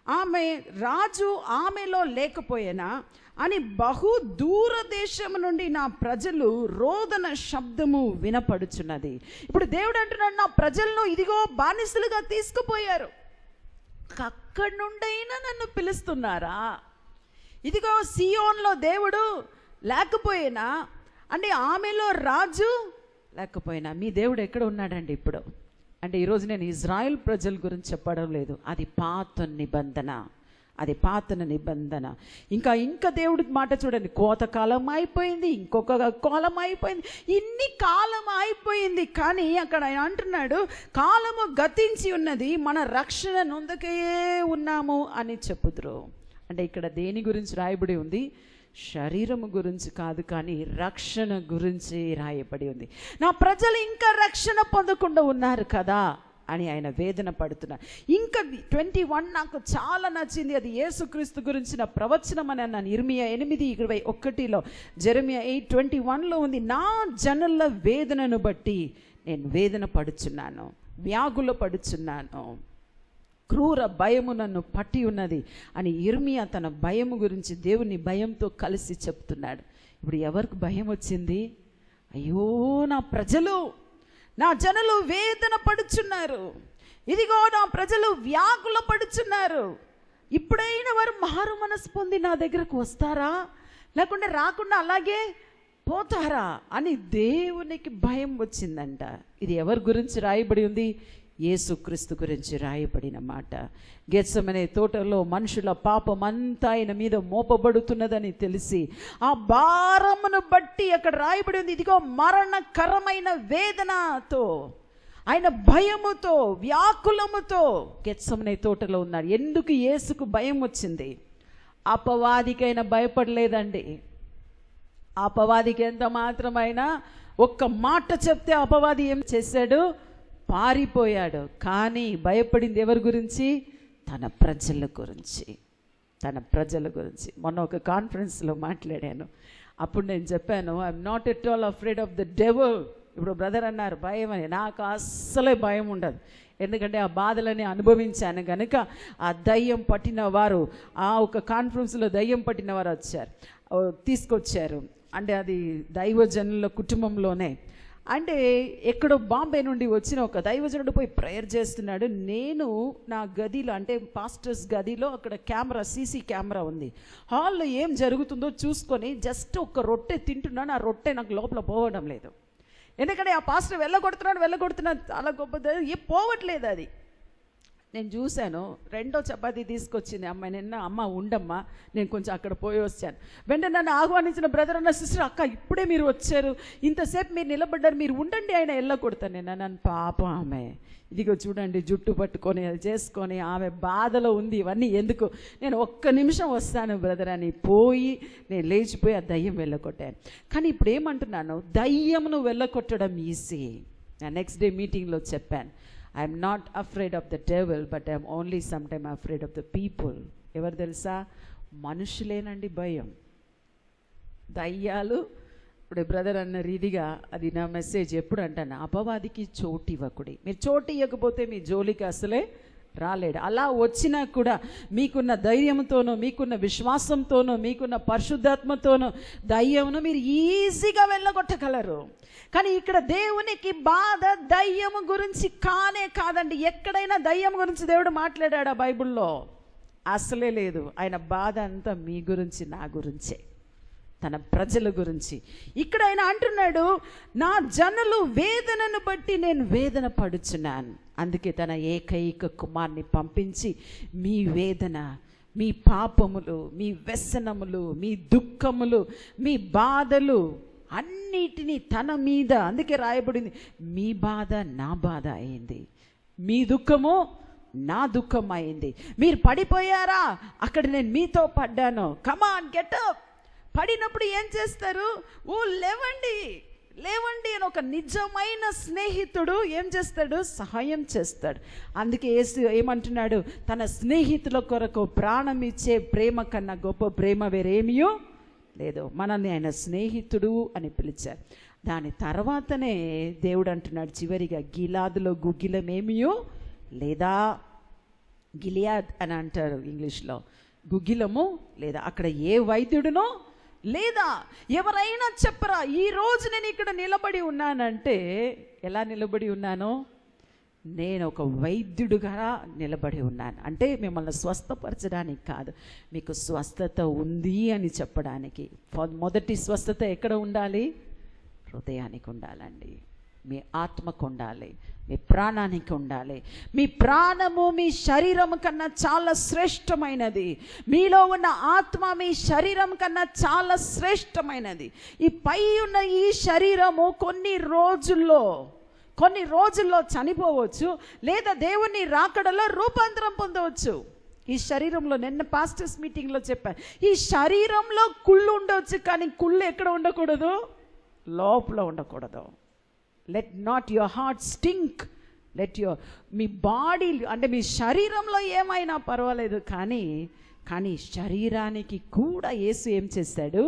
Speaker 1: ఆమె రాజు ఆమెలో లేకపోయినా అని బహు దూరదేశం నుండి నా ప్రజలు రోదన శబ్దము వినపడుచున్నది. ఇప్పుడు దేవుడు అంటున్నాడు, నా ప్రజలను ఇదిగో బానిసలుగా తీసుకుపోయారు, అక్కడి నుండైనా నన్ను పిలుస్తున్నారా? ఇదిగో సియోన్లో దేవుడు లేకపోయినా, అంటే ఆమెలో రాజు లేకపోయినా, మీ దేవుడు ఎక్కడ ఉన్నాడండి ఇప్పుడు? అంటే ఈరోజు నేను ఇజ్రాయెల్ ప్రజల గురించి చెప్పడం లేదు. అది పాత నిబంధన, అది పాత నిబంధన. ఇంకా దేవుడి మాట చూడండి, కోతకాలం అయిపోయింది, ఇంకొక కాలం అయిపోయింది, ఇన్ని కాలం అయిపోయింది. కానీ అక్కడ ఆయన అంటున్నాడు, కాలము గతించి ఉన్నది, మన రక్షణ నొందకే ఉన్నాము అని చెప్పుదురు. అంటే ఇక్కడ దేని గురించి రాయబడి ఉంది? శరీరము గురించి కాదు, కానీ రక్షణ గురించి రాయబడి ఉంది. నా ప్రజలు ఇంకా రక్షణ పొందకుండా ఉన్నారు కదా అని ఆయన వేదన పడుతున్నారు. ఇంకా 21 నాకు చాలా నచ్చింది. అది యేసుక్రీస్తు గురించిన ప్రవచనం అని అన్నాను. ఇర్మియా 8:21లో, జెరెమియా 8:21లో ఉంది, నా జనుల వేదనను బట్టి నేను వేదన పడుచున్నాను, వ్యాగుల పడుచున్నాను, క్రూర భయము నన్ను పట్టి ఉన్నది అని ఇర్మియా తన భయము గురించి దేవుని భయంతో కలిసి చెప్తున్నాడు. ఇప్పుడు ఎవరికి భయం వచ్చింది? అయ్యో నా ప్రజలు, నా జనులు వేదన పడుచున్నారు, ఇదిగో నా ప్రజలు వ్యాకుల పడుచున్నారు, ఇప్పుడైనా వారు మారు మనసు పొంది నా దగ్గరకు వస్తారా, లేకుంటే రాకుండా అలాగే పోతారా అని దేవునికి భయం వచ్చిందంట. ఇది ఎవరి గురించి రాయబడి ఉంది? యేసుక్రీస్తు గురించి రాయబడిన మాట. గెత్సెమనే తోటలో మనుషుల పాపమంతా ఆయన మీద మోపబడుతున్నదని తెలిసి ఆ భారమును బట్టి అక్కడ రాయబడి ఉంది, ఇదిగో మరణకరమైన వేదనతో, ఆయన భయముతో, వ్యాకులముతో గెత్సెమనే తోటలో ఉన్నారు. ఎందుకు యేసుకు భయం వచ్చింది? అపవాదికైనా భయపడలేదండి. అపవాదికి ఎంత మాత్రమైనా ఒక్క మాట చెప్తే అపవాది ఏం చేశాడు? పారిపోయాడు. కానీ భయపడింది ఎవరి గురించి? తన ప్రజల గురించి, తన ప్రజల గురించి. మొన్న ఒక కాన్ఫరెన్స్లో మాట్లాడాను. అప్పుడు నేను చెప్పాను, I'm not at all afraid of the devil. ఇప్పుడు బ్రదర్ అన్నారు భయం అని. నాకు అస్సలే భయం ఉండదు, ఎందుకంటే ఆ బాధలని అనుభవించాను కనుక. ఆ దయ్యం పట్టిన వారు, ఆ ఒక కాన్ఫరెన్స్లో దయ్యం పట్టిన వారు తీసుకొచ్చారు. అంటే అది దైవజనుల కుటుంబంలోనే. అంటే ఎక్కడో బాంబే నుండి వచ్చిన ఒక దైవజనుడు పోయి ప్రేయర్ చేస్తున్నాడు. నేను నా గదిలో, అంటే పాస్టర్స్ గదిలో, అక్కడ కెమెరా, సీసీ కెమెరా ఉంది. హాల్లో ఏం జరుగుతుందో చూసుకొని జస్ట్ ఒక రొట్టె తింటున్నాను. ఆ రొట్టె నాకు లోపల పోవడం లేదు, ఎందుకంటే ఆ పాస్టర్ వెళ్ళగొడుతున్నాడు చాలా గొప్ప, పోవట్లేదు అది. నేను చూశాను. రెండో చపాతీ తీసుకొచ్చింది అమ్మాయి. నిన్న అమ్మ ఉండమ్మా, నేను కొంచెం అక్కడ పోయి వచ్చాను. వెంటనే నన్ను ఆహ్వానించిన బ్రదర్ అన్న, సిస్టర్ అక్క ఇప్పుడే మీరు వచ్చారు, ఇంతసేపు మీరు నిలబడ్డారు, మీరు ఉండండి, ఆయన వెళ్ళకొడతాను. నేను నన్ను పాపం ఆమె, ఇదిగో చూడండి జుట్టు పట్టుకొని అది చేసుకొని ఆమె బాధలో ఉంది, ఇవన్నీ ఎందుకు, నేను ఒక్క నిమిషం వస్తాను బ్రదర్ అని పోయి నేను లేచిపోయి ఆ దయ్యం వెళ్ళకొట్టాను. కానీ ఇప్పుడు ఏమంటున్నాను, దయ్యంను వెళ్ళకొట్టడం ఈజీ. నా నెక్స్ట్ డే మీటింగ్లో చెప్పాను, I'm not afraid of the devil, but I'm only some time afraid of the people. ఎవరు తెలుసా? మనుషులేనండి భయం. దయ్యాలు ఇప్పుడు బ్రదర్ అన్న రీతిగా అది నా మెసేజ్ ఎప్పుడు అంటాను, అపవాదికి చోటు ఇవ్వకుడి. మీరు చోటు ఇవ్వకపోతే మీ జోలికి అసలే రాలేడు. అలా వచ్చినా కూడా మీకున్న ధైర్యంతోనూ, మీకున్న విశ్వాసంతోనూ, మీకున్న పరిశుద్ధాత్మతోనూ, దయ్యమును మీరు ఈజీగా వెళ్ళగొట్టగలరు. కానీ ఇక్కడ దేవునికి బాధ దయ్యము గురించి కాదండి. ఎక్కడైనా దయ్యం గురించి దేవుడు మాట్లాడాడా బైబిల్లో? అసలే లేదు. ఆయన బాధ అంతా మీ గురించి, నా గురించే, తన ప్రజల గురించి. ఇక్కడ ఆయన అంటున్నాడు, నా జనులు వేదనను బట్టి నేను వేదన పడుచున్నాను. అందుకే తన ఏకైక కుమార్ని పంపించి మీ వేదన, మీ పాపములు, మీ వ్యసనములు, మీ దుఃఖములు, మీ బాధలు అన్నిటినీ తన మీద, అందుకే రాయబడింది, మీ బాధ నా బాధ అయింది, మీ దుఃఖము నా దుఃఖం అయింది. మీరు పడిపోయారా? అక్కడ నేను మీతో పడ్డాను. Come on get up. పడినప్పుడు ఏం చేస్తారు? ఓ లేవండి లేవండి అని ఒక నిజమైన స్నేహితుడు ఏం చేస్తాడు? సహాయం చేస్తాడు. అందుకే యేసు ఏమంటున్నాడు? తన స్నేహితుల కొరకు ప్రాణం ఇచ్చే ప్రేమ కన్నా గొప్ప ప్రేమ వేరేమియో లేదు. మనల్ని ఆయన స్నేహితుడు అని పిలిచారు. దాని తర్వాతనే దేవుడు అంటున్నాడు చివరిగా, గిలాదులో గుగ్గిలమేమియో లేదా, గిలియాద్ అని అంటారు ఇంగ్లీష్లో, గుగ్గిలము లేదా. అక్కడ ఏ వైద్యుడునో లేదా. ఎవరైనా చెప్పరా, ఈరోజు నేను ఇక్కడ నిలబడి ఉన్నానంటే ఎలా నిలబడి ఉన్నాను? నేను ఒక వైద్యుడుగా నిలబడి ఉన్నాను. అంటే మిమ్మల్ని స్వస్థపరచడానికి కాదు, మీకు స్వస్థత ఉంది అని చెప్పడానికి. మొదటి స్వస్థత ఎక్కడ ఉండాలి? హృదయానికి ఉండాలండి, మీ ఆత్మకు ఉండాలి, మీ ప్రాణానికి ఉండాలి. మీ ప్రాణము మీ శరీరం కన్నా చాలా శ్రేష్టమైనది. మీలో ఉన్న ఆత్మ మీ శరీరం కన్నా చాలా శ్రేష్టమైనది. ఈ పై ఉన్న ఈ శరీరము కొన్ని రోజుల్లో చనిపోవచ్చు, లేదా దేవుని రాకడలో రూపాంతరం పొందవచ్చు. ఈ శరీరంలో నిన్న పాస్టర్స్ మీటింగ్లో చెప్పాను, ఈ శరీరంలో కుళ్ళు ఉండవచ్చు, కానీ కుళ్ళు ఎక్కడ ఉండకూడదు? లోపల ఉండకూడదు. Let not your heart stink. Me body అంటే మీ శరీరంలో ఏమైనా పర్వాలేదు, కానీ శరీరానికి కూడా యేసు ఏం చేశాడు?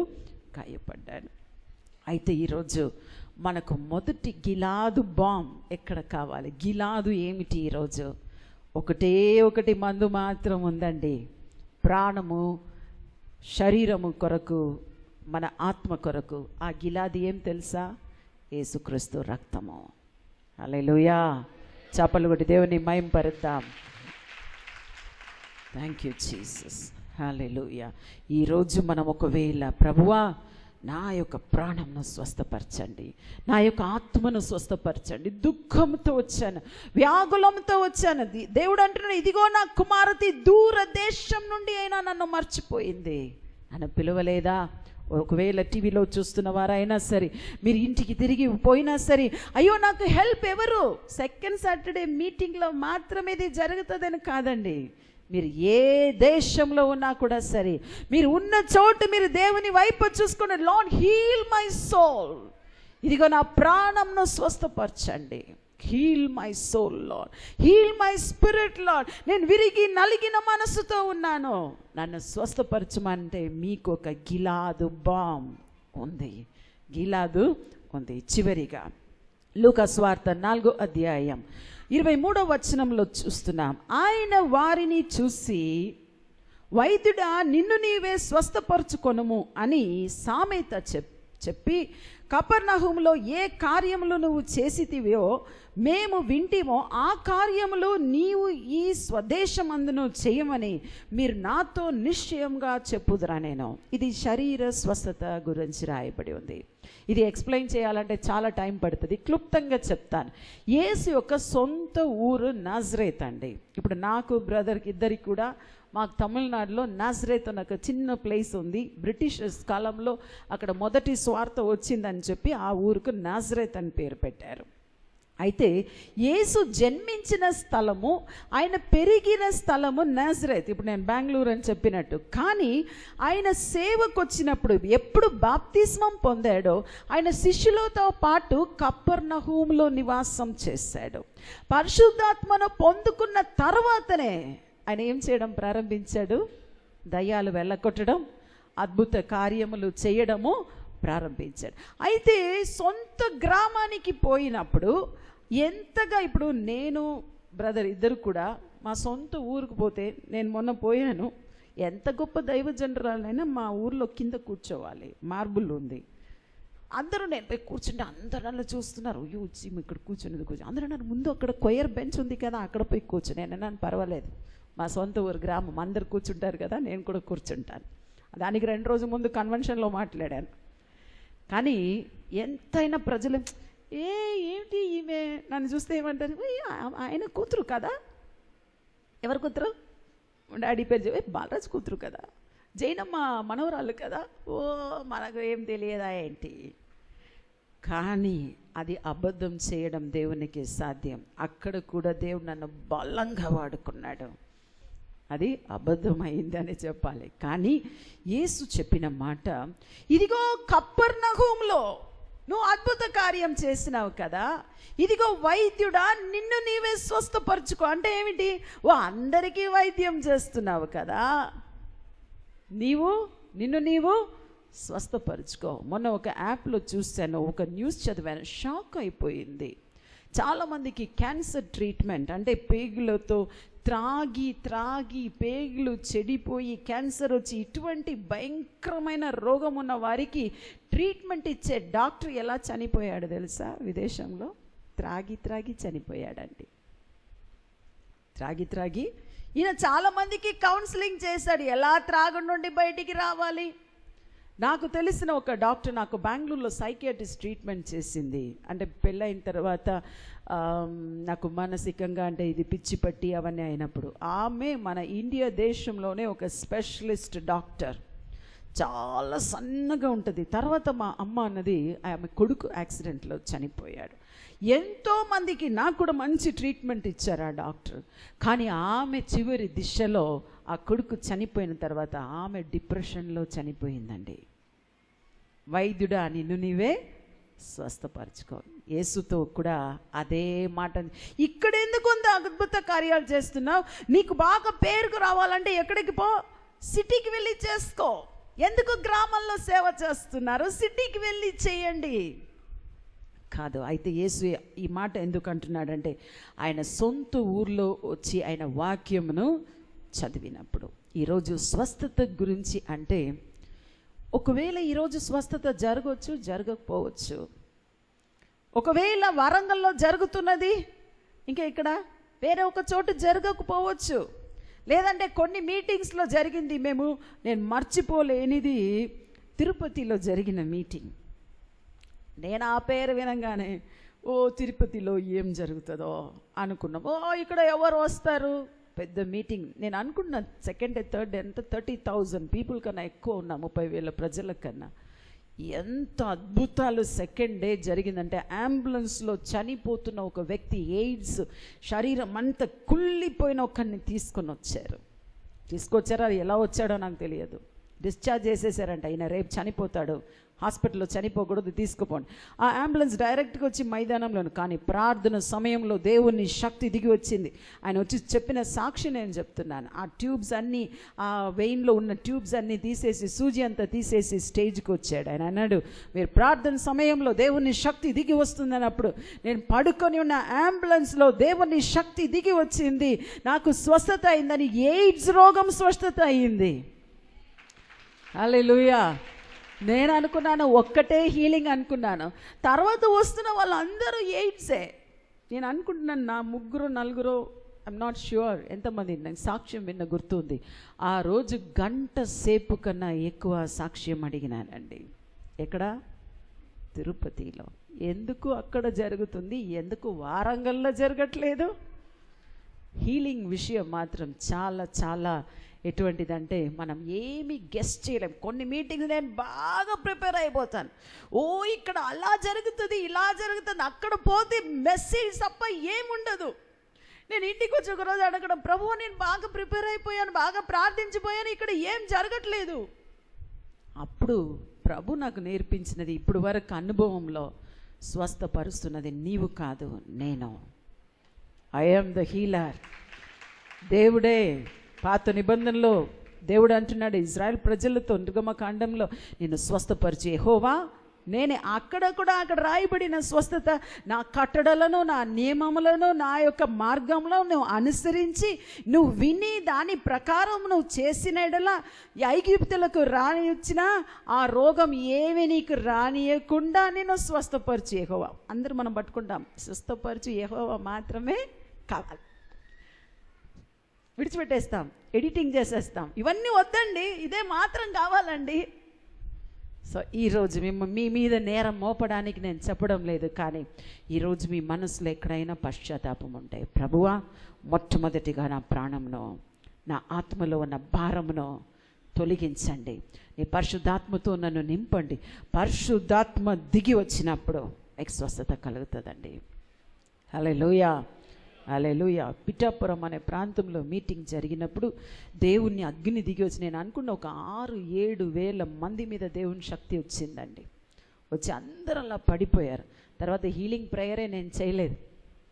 Speaker 1: గాయపడ్డాడు. అయితే ఈరోజు మనకు మొదటి గిలాదు బాంబ్ ఎక్కడ కావాలి? గిలాదు ఏమిటి? ఈరోజు ఒకటి మందు మాత్రం ఉందండి. ప్రాణము, శరీరము కొరకు, మన ఆత్మ కొరకు. ఆ గిలాది ఏం తెలుసా? యేసుక్రీస్తు రక్తము. హల్లెలూయా. చప్పలు కొట్టి దేవుని మహిమపరుద్దాం. Thank you Jesus. హల్లెలూయా. ఈరోజు మనం ఒకవేళ, ప్రభువా నా యొక్క ప్రాణంను స్వస్థపరచండి, నా యొక్క ఆత్మను స్వస్థపరచండి, దుఃఖంతో వచ్చాను, వ్యాకులంతో వచ్చాను. దేవుడు అంటున్నాడు, ఇదిగో నా కుమార్తె దూరదేశం నుండి అయినా నన్ను మర్చిపోయింది. నన్ను పిలవలేదా? ఒకవేళ టీవీలో చూస్తున్న వారైనా సరే, మీరు ఇంటికి తిరిగి పోయినా సరే, అయ్యో నాకు హెల్ప్ ఎవరు? సెకండ్ సాటర్డే మీటింగ్లో మాత్రమే ఇది జరుగుతుందని కాదండి. మీరు ఏ దేశంలో ఉన్నా కూడా సరే, మీరు ఉన్న చోటు మీరు దేవుని వైపు చూసుకుని, లార్డ్ హీల్ మై సోల్, ఇదిగో నా ప్రాణంను స్వస్థపరచండి. Heal my soul lord, heal my spirit lord. నేను విరిగి నలిగిన మనసుతో ఉన్నాను, నన్ను స్వస్థపరచమంటే మీకు ఒక గిలాదు బాంబ్ ఉంది, గిలాదు ఉంది. చివరిగా లూకా సువార్త 4వ అధ్యాయం 23వ వచనంలో చూస్తున్నాం. ఆయన వారిని చూసి, వైద్యుడా నిన్ను నీవే స్వస్థపరచుకొనుము అని సామెత చెప్పి, కపెర్నహూములో ఏ కార్యములు నువ్వు చేసితివో మేము వింటిమో, ఆ కార్యములు నీవు ఈ స్వదేశమందును చేయమని మీరు నాతో నిశ్చయంగా చెప్పుదురా నేను. ఇది శరీర స్వస్థత గురించి రాయబడి ఉంది. ఇది ఎక్స్ప్లెయిన్ చేయాలంటే చాలా టైం పడుతుంది, క్లుప్తంగా చెప్తాను. యేసు యొక్క సొంత ఊరు నజరేత్ అండి. ఇప్పుడు నాకు బ్రదర్కి ఇద్దరికి కూడా మాకు తమిళనాడులో నజరేత్ అని ఒక చిన్న ప్లేస్ ఉంది. బ్రిటిషర్స్ కాలంలో అక్కడ మొదటి స్వార్థ వచ్చిందని చెప్పి ఆ ఊరుకు నజరేత్ అని పేరు పెట్టారు. అయితే యేసు జన్మించిన స్థలము, ఆయన పెరిగిన స్థలము నజరేత్. ఇప్పుడు నేను బెంగళూరు అని చెప్పినట్టు, కానీ ఆయన సేవకు వచ్చినప్పుడు, ఎప్పుడు బాప్తిస్మం పొందాడో, ఆయన శిష్యులతో పాటు కపెర్నహూములో నివాసం చేశాడు. పరిశుద్ధాత్మను పొందుకున్న తర్వాతనే ఆయన ఏం చేయడం ప్రారంభించాడు? దయ్యాలు వెళ్ళగొట్టడం, అద్భుత కార్యములు చేయడము ప్రారంభించాడు. అయితే సొంత గ్రామానికి పోయినప్పుడు ఎంతగా, ఇప్పుడు నేను బ్రదర్ ఇద్దరు కూడా మా సొంత ఊరికి పోతే, నేను మొన్న పోయాను, ఎంత గొప్ప దైవజనరాలైనా మా ఊర్లో కింద కూర్చోవాలి, మార్బుల్ ఉంది. అందరూ నేను పోయి కూర్చుంటే అందరూ అలా చూస్తున్నారు, అయ్యో వచ్చి ఇక్కడ కూర్చునేది అందరూ అన్నారు, ముందు అక్కడ కొయ్యర్ బెంచ్ ఉంది కదా అక్కడ పోయి కూర్చుని. నేను అన్నాను పర్వాలేదు, మా సొంత ఊరు గ్రామం, అందరు కూర్చుంటారు కదా నేను కూడా కూర్చుంటాను. దానికి 2 రోజుల ముందు కన్వెన్షన్లో మాట్లాడాను. కానీ ఎంతైనా ప్రజలు ఏంటి ఈమె నన్ను చూస్తే ఏమంటారు, ఆయన కూతురు కదా, ఎవరు కూతురు, డాడీ పేరు చెప్పి బాలరాజు కూతురు కదా, జైనమ్మ మనవరాళ్ళు కదా, ఓ మనకు ఏం తెలియదా ఏంటి. కానీ అది అబద్ధం చేయడం దేవునికి సాధ్యం. అక్కడ కూడా దేవుడు నన్ను బలంగా వాడుకున్నాడు. అది అబద్ధమైంది అని చెప్పాలి. కానీ యేసు చెప్పిన మాట, ఇదిగో కపెర్నహూములో నువ్వు అద్భుత కార్యం చేసినావు కదా, ఇదిగో వైద్యుడా నిన్ను నీవే స్వస్థపరచుకో. అంటే ఏమిటి, ఓ అందరికీ వైద్యం చేస్తున్నావు కదా, నిన్ను నీవు స్వస్థపరచుకో. మొన్న ఒక యాప్లో చూశాను, ఒక న్యూస్ చదివాను, షాక్ అయిపోయింది. చాలామందికి క్యాన్సర్ ట్రీట్మెంట్ అంటే పేగులతో త్రాగి పేగులు చెడిపోయి క్యాన్సర్ వచ్చి ఇటువంటి భయంకరమైన రోగం ఉన్న వారికి ట్రీట్మెంట్ ఇచ్చే డాక్టర్ ఎలా చనిపోయాడు తెలుసా? విదేశంలో త్రాగి చనిపోయాడండి. త్రాగి ఈయన చాలామందికి కౌన్సిలింగ్ చేశాడు, ఎలా త్రాగుడు నుండి బయటికి రావాలి. నాకు తెలిసిన ఒక డాక్టర్ నాకు బెంగళూరులో సైకియాట్రిస్ట్ ట్రీట్మెంట్ చేసింది. అంటే పెళ్ళైన తర్వాత నాకు మానసికంగా అంటే ఇది పిచ్చి పట్టి అవన్నీ అయినప్పుడు ఆమె మన ఇండియా దేశంలోనే ఒక స్పెషలిస్ట్ డాక్టర్, చాలా సన్నగా ఉంటుంది. తర్వాత మా అమ్మ అన్నది ఆమె కొడుకు యాక్సిడెంట్లో చనిపోయాడు. ఎంతోమందికి నాకు కూడా మంచి ట్రీట్మెంట్ ఇచ్చారు ఆ డాక్టర్. కానీ ఆమె చివరి దిశలో ఆ కొడుకు చనిపోయిన తర్వాత ఆమె డిప్రెషన్లో చనిపోయిందండి. వైద్యుడా నిన్ను నీవే స్వస్థపరచుకో. యేసుతో కూడా అదే మాట, ఇక్కడ ఎందుకు అంత అద్భుత కార్యాలు చేస్తున్నావు, నీకు బాగా పేరుకు రావాలంటే ఎక్కడికి పో, సిటీకి వెళ్ళి చేసుకో. ఎందుకు గ్రామాల్లో సేవ చేస్తున్నారు, సిటీకి వెళ్ళి చేయండి కాదు. అయితే యేసు ఈ మాట ఎందుకు అంటున్నాడంటే, ఆయన సొంత ఊర్లో వచ్చి ఆయన వాక్యమును చదివినప్పుడు. ఈరోజు స్వస్థత గురించి అంటే, ఒకవేళ ఈరోజు స్వస్థత జరగవచ్చు, జరగకపోవచ్చు. ఒకవేళ వరంగల్లో జరుగుతున్నది ఇంకా ఇక్కడ వేరే ఒక చోటు జరగకపోవచ్చు. లేదంటే కొన్ని మీటింగ్స్లో జరిగింది, నేను మర్చిపోలేనిది తిరుపతిలో జరిగిన మీటింగ్. నేను ఆ పేరు వినంగానే తిరుపతిలో ఏం జరుగుతుందో అనుకున్నాం. ఇక్కడ ఎవరు వస్తారు, పెద్ద మీటింగ్. నేను అనుకున్నా సెకండ్ డే థర్డ్ డే అంటే 30,000 పీపుల్ కన్నా ఎక్కువ ఉన్నా, 30,000 ప్రజల కన్నా. ఎంత అద్భుతాలు సెకండ్ డే జరిగిందంటే, అంబులెన్స్లో చనిపోతున్న ఒక వ్యక్తి, ఎయిడ్స్ శరీరం అంతా కుళ్ళిపోయిన ఒకరిని తీసుకొచ్చారు. అది ఎలా వచ్చాడో నాకు తెలియదు. డిశ్చార్జ్ చేసేసారంట, ఈయన రేపు చనిపోతాడు, హాస్పిటల్లో చనిపోకూడదు, తీసుకుపోండి. ఆ అంబులెన్స్ డైరెక్ట్గా వచ్చి మైదానంలోను. కానీ ప్రార్థన సమయంలో దేవుని శక్తి దిగి వచ్చింది. ఆయన వచ్చి చెప్పిన సాక్షి నేను చెప్తున్నాను. ఆ ట్యూబ్స్ అన్నీ, ఆ వెయిన్లో ఉన్న ట్యూబ్స్ అన్నీ తీసేసి, సూజి అంతా తీసేసి స్టేజ్కి వచ్చాడు. ఆయన అన్నాడు, మీరు ప్రార్థన సమయంలో దేవుని శక్తి దిగి వస్తుందన్నప్పుడు నేను పడుకొని ఉన్న అంబులెన్స్లో దేవుని శక్తి దిగి వచ్చింది, నాకు స్వస్థత అయిందని. ఎయిడ్స్ రోగం స్వస్థత అయింది. హల్లెలూయా. నేను అనుకున్నాను ఒక్కటే హీలింగ్ అనుకున్నాను. తర్వాత వస్తున్న వాళ్ళందరూ ఎయిడ్సే. నేను అనుకుంటున్నాను నా 3-4, ఐఎమ్ నాట్ ష్యూర్ ఎంతమంది, నాకు సాక్ష్యం విన్న గుర్తుంది. ఆ రోజు గంట సేపు కన్నా ఎక్కువ సాక్ష్యం అడిగినానండి. ఎక్కడ? తిరుపతిలో. ఎందుకు అక్కడ జరుగుతుంది, ఎందుకు వారంగల్లో జరగట్లేదు? హీలింగ్ విషయం మాత్రం చాలా చాలా ఎటువంటిదంటే మనం ఏమి గెస్ట్ చేయలేం. కొన్ని మీటింగ్స్ నేను బాగా ప్రిపేర్ అయిపోతాను, ఇక్కడ అలా జరుగుతుంది, ఇలా జరుగుతుంది, అక్కడ పోతే మెసేజ్ తప్ప ఏముండదు. నేను ఇంటికి వచ్చి ఒకరోజు అడగడం, ప్రభువు నేను బాగా ప్రిపేర్ అయిపోయాను, బాగా ప్రార్థించిపోయాను, ఇక్కడ ఏం జరగట్లేదు. అప్పుడు ప్రభు నాకు నేర్పించినది, ఇప్పుడు వరకు అనుభవంలో స్వస్థపరుస్తున్నది నీవు కాదు, నేను. I am the healer. దేవుడే. పాత నిబంధనలో దేవుడు అంటున్నాడు ఇజ్రాయెల్ ప్రజలతో, నిర్గమకాండంలో, నేను స్వస్థపరిచి యెహోవా అక్కడ రాయబడిన స్వస్థత నా కట్టడలను, నా నియమములను, నా యొక్క మార్గంలో నువ్వు అనుసరించి నువ్వు విని దాని ప్రకారం నువ్వు చేసిన ఎడలా ఐగుప్తులకు రానిచ్చిన ఆ రోగం ఏమి నీకు రానియకుండా నేను స్వస్థపరచు యెహోవా. అందరూ మనం పట్టుకుంటాం, స్వస్థపరచు యెహోవా మాత్రమే కావాలి. విడిచిపెట్టేస్తాం, ఎడిటింగ్ చేసేస్తాం, ఇవన్నీ వద్దండి, ఇదే మాత్రం కావాలండి. సో ఈరోజు మీ మీద నేరం మోపడానికి నేను చెప్పడం లేదు, కానీ ఈరోజు మీ మనసులో ఎక్కడైనా పశ్చాత్తాపం ఉంటే, ప్రభువా మొట్టమొదటిగా నా ప్రాణంను, నా ఆత్మలో ఉన్న భారమును తొలగించండి, నీ పరిశుద్ధాత్మతో నన్ను నింపండి. పరిశుద్ధాత్మ దిగి వచ్చినప్పుడు మీకు స్వస్థత కలుగుతుందండి. హల్లెలూయా, హల్లెలూయా. పిఠాపురం అనే ప్రాంతంలో మీటింగ్ జరిగినప్పుడు దేవుని అగ్ని దిగి వచ్చి, నేను అనుకున్న ఒక 6-7 వేల మంది మీద దేవుని శక్తి వచ్చిందండి. వచ్చి అందరూ అలా పడిపోయారు. తర్వాత హీలింగ్ ప్రేయరే నేను చేయలేదు,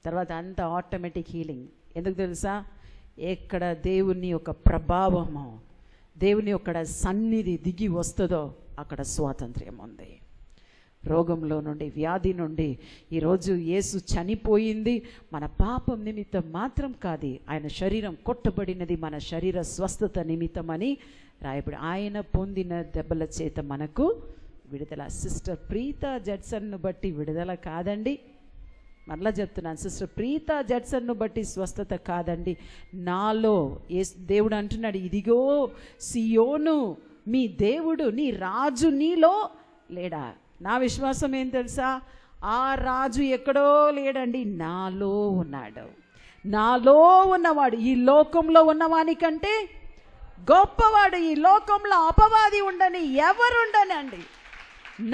Speaker 1: తర్వాత అంతా ఆటోమేటిక్ హీలింగ్. ఎందుకు తెలుసా? ఎక్కడ దేవుని యొక్క ప్రభావము, దేవుని యొక్క సన్నిధి దిగి వస్తుందో అక్కడ స్వాతంత్ర్యం ఉంది. రోగంలో నుండి, వ్యాధి నుండి. ఈరోజు యేసు చనిపోయింది మన పాపం నిమిత్తం మాత్రం కాదు, ఆయన శరీరం కొట్టబడినది మన శరీర స్వస్థత నిమిత్తమని రాయబడి, ఆయన పొందిన దెబ్బల చేత మనకు విడుదల. సిస్టర్ ప్రీతా జడ్సన్ను బట్టి విడుదల కాదండి, మరలా చెప్తున్నాను, సిస్టర్ ప్రీతా జడ్సన్ను బట్టి స్వస్థత కాదండి, నాలో దేవుడు అంటున్నాడు, ఇదిగో సియోను మీ దేవుడు, నీ రాజు నీలో లేడా? నా విశ్వాసం ఏం తెలుసా? ఆ రాజు ఎక్కడో లేడండి, నాలో ఉన్నాడు. నాలో ఉన్నవాడు ఈ లోకంలో ఉన్నవానికంటే గొప్పవాడు. ఈ లోకంలో అపవాది ఉండని, ఎవరుండనండి,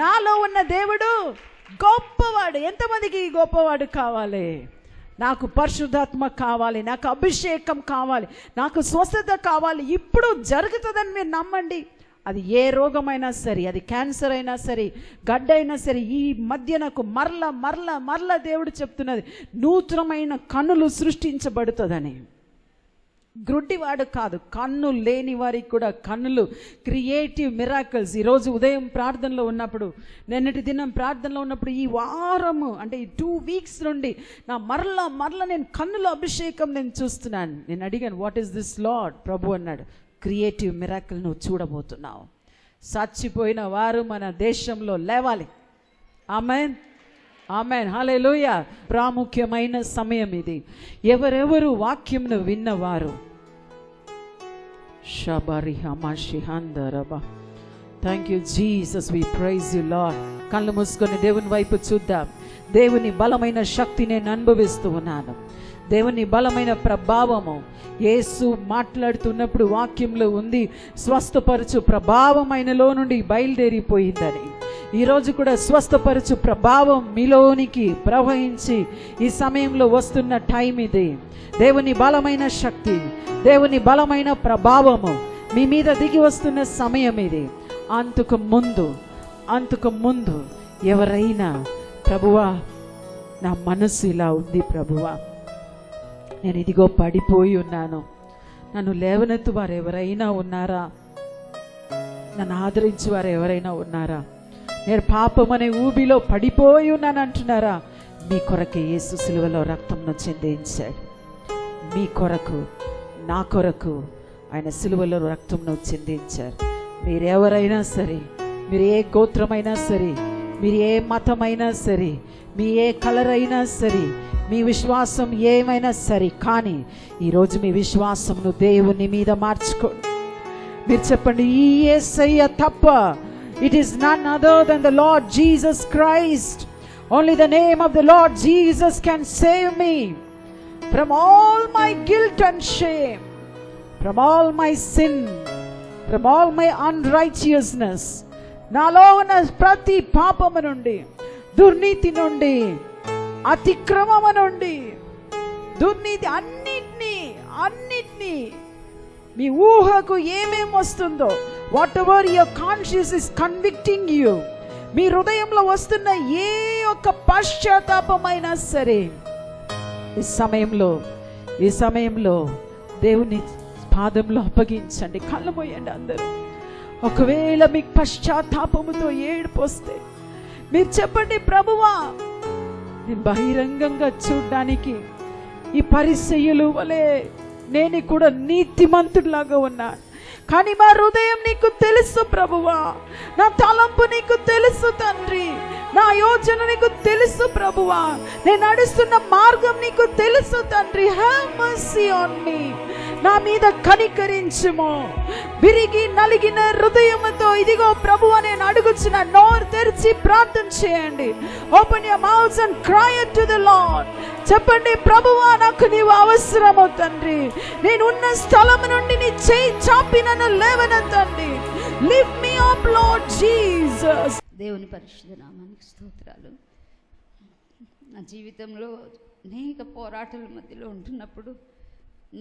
Speaker 1: నాలో ఉన్న దేవుడు గొప్పవాడు. ఎంతమందికి ఈ గొప్పవాడు కావాలి? నాకు పరిశుద్ధాత్మ కావాలి, నాకు అభిషేకం కావాలి, నాకు స్వస్థత కావాలి. ఇప్పుడు జరుగుతుందని మీరు నమ్మండి. అది ఏ రోగమైనా సరే, అది క్యాన్సర్ అయినా సరే, గడ్డైనా సరే, ఈ మధ్య నాకు మరల దేవుడు చెప్తున్నది, నూతనమైన కన్నులు సృష్టించబడుతుందని. గ్రుడ్డివాడు కాదు, కన్ను లేని వారికి కూడా కన్నులు, క్రియేటివ్ మిరాకిల్స్. ఈరోజు ఉదయం ప్రార్థనలో ఉన్నప్పుడు, నిన్నటి దినం ప్రార్థనలో ఉన్నప్పుడు, ఈ వారము అంటే ఈ 2 వీక్స్ నుండి నా మరల నేను కన్నుల అభిషేకం నేను చూస్తున్నాను. నేను అడిగాను, వాట్ ఈస్ దిస్ లార్డ్? ప్రభు అన్నాడు, క్రియేటివ్ మిరాకిల్ నువ్వు చూడబోతున్నావు. చచ్చిపోయిన వారు మన దేశంలో లేవాలి. ఆమేన్, ఆమేన్, హల్లెలూయా. ప్రాముఖ్యమైన సమయం ఇది. ఎవరెవరు వాక్యంను విన్నవారు, thank you Jesus, we praise you Lord. కళ్ళు మూసుకొని దేవుని వైపు చూద్దాం. దేవుని బలమైన శక్తి నేను అనుభవిస్తూ ఉన్నాను. దేవుని బలమైన ప్రభావము యేసు మాట్లాడుతున్నప్పుడు వాక్యంలో ఉంది, స్వస్థపరచు ప్రభావం ఆయనలో నుండి బయలుదేరిపోయిందని. ఈరోజు కూడా స్వస్థపరచు ప్రభావం మీలోనికి ప్రవహించి ఈ సమయంలో వస్తున్న టైం ఇది. దేవుని బలమైన శక్తి, దేవుని బలమైన ప్రభావము మీ మీద దిగి వస్తున్న సమయం ఇది. అంతకు ముందు ఎవరైనా, ప్రభువా నా మనసు ఇలా ఉంది, ప్రభువా నేను ఇదిగో పడిపోయి ఉన్నాను, నన్ను లేవనెత్తు వారు ఎవరైనా ఉన్నారా? నన్ను ఆదరించి వారు ఎవరైనా ఉన్నారా? నేను పాపం అనే ఊబిలో పడిపోయి ఉన్నాను అంటున్నారా? మీ కొరకు యేసు సిలువలో రక్తంను చిందించాడు. మీ కొరకు, నా కొరకు ఆయన సిలువలో రక్తంను చిందించారు. మీరెవరైనా సరే, మీరు ఏ గోత్రమైనా సరే, మీరు ఏ మతమైనా సరే, మీ ఏ కలర్ అయినా సరే, మీ విశ్వాసం ఏమైనా సరే, కానీ ఈరోజు మీ విశ్వాసమును దేవుని మీద మార్చుకోండి. మీరు చెప్పండి, ఈ యేసయ్య తప్ప, it is none other than the Lord Jesus Christ. Only the name of the Lord Jesus can save me from all my guilt and shame, from all my sin, from all my unrighteousness. నాలో ఉన్న ప్రతి పాపము నుండి, దుర్నీతి నుండి, అతిక్రమము నుండి, దుర్నీతి అన్నిటినీ మీ ఊహకు ఏమేం వస్తుందో, whatever your conscious is convicting you, మీ హృదయంలో వస్తున్న ఏ ఒక్క పశ్చాత్తాపమైనా సరే, ఈ సమయంలో దేవుని పాదంలో అప్పగించండి. కళ్ళు మూయండి అందరూ. ఒకవేళ మీకు పశ్చాత్తాపముతో ఏడుపు వస్తే, మీరు చెప్పండి, ప్రభువా నేను బహిరంగంగా చూడ్డానికి ఈ పరిసయ్యులు వలె నేను కూడా నీతిమంతుడిలాగా ఉన్నాను, కానీ మా హృదయం నీకు తెలుసు ప్రభువా. నా తలంపు నీకు తెలుసు తండ్రి, నా యోచన నీకు తెలుసు ప్రభువా, నేను నడుస్తున్న మార్గం నీకు తెలుసు తండ్రి. హ్యావ్ మర్సీ ఆన్ మీ, నా మీద కనికరించుము. విరిగి నలిగిన హృదయముతో ఇదిగో ప్రభువా నేను అడుగుచున్న, నోరు తెరిచి ప్రార్థన చేయండి. Open your mouths and cry to the lord. చెప్పండి, ప్రభువా నాకు నీవు అవసరము తండ్రి, నేను ఉన్న స్థలం నుండి నీ చేయి చాపి నన్ను లేవనెత్తండి. Lift me up Lord Jesus.
Speaker 2: దేవుని పరిశుద్ధ నామానికి స్తోత్రాలు. నా జీవితంలో అనేక పోరాటాల మధ్యలో ఉంటున్నప్పుడు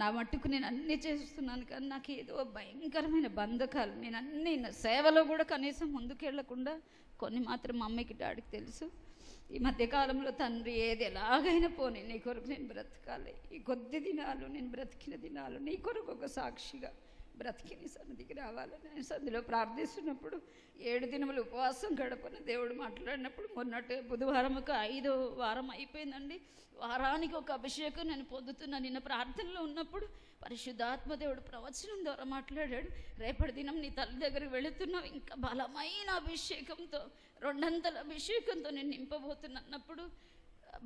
Speaker 2: నా మట్టుకు నేను అన్నీ చేస్తున్నాను, కానీ నాకు ఏదో భయంకరమైన బంధకాలు. నేను అన్నీ సేవలో కూడా కనీసం ముందుకెళ్లకుండా కొన్ని మాత్రం మా అమ్మకి డాడీకి తెలుసు. ఈ మధ్యకాలంలో తండ్రి ఏది ఎలాగైనా పోనీ నీ కొరకు నేను బ్రతకాలి, ఈ కొద్ది దినాలు నేను బ్రతికిన దినాలు నీ కొరకు ఒక సాక్షిగా బ్రతికి నీ సన్నిధికి రావాలని నేను సన్నిధిలో ప్రార్థిస్తున్నప్పుడు 7 దినములు ఉపవాసం గడపని దేవుడు మాట్లాడినప్పుడు మొన్నటి బుధవారం ఒక 5వ వారం అయిపోయిందండి. వారానికి ఒక అభిషేకం నేను పొందుతున్నా. నిన్న ప్రార్థనలో ఉన్నప్పుడు పరిశుద్ధాత్మ దేవుడు ప్రవచనం ద్వారా మాట్లాడాడు. రేపటి దినం నీ తల్లి దగ్గరికి వెళుతున్నావు, ఇంకా బలమైన అభిషేకంతో 200 అభిషేకంతో నేను నింపబోతున్నప్పుడు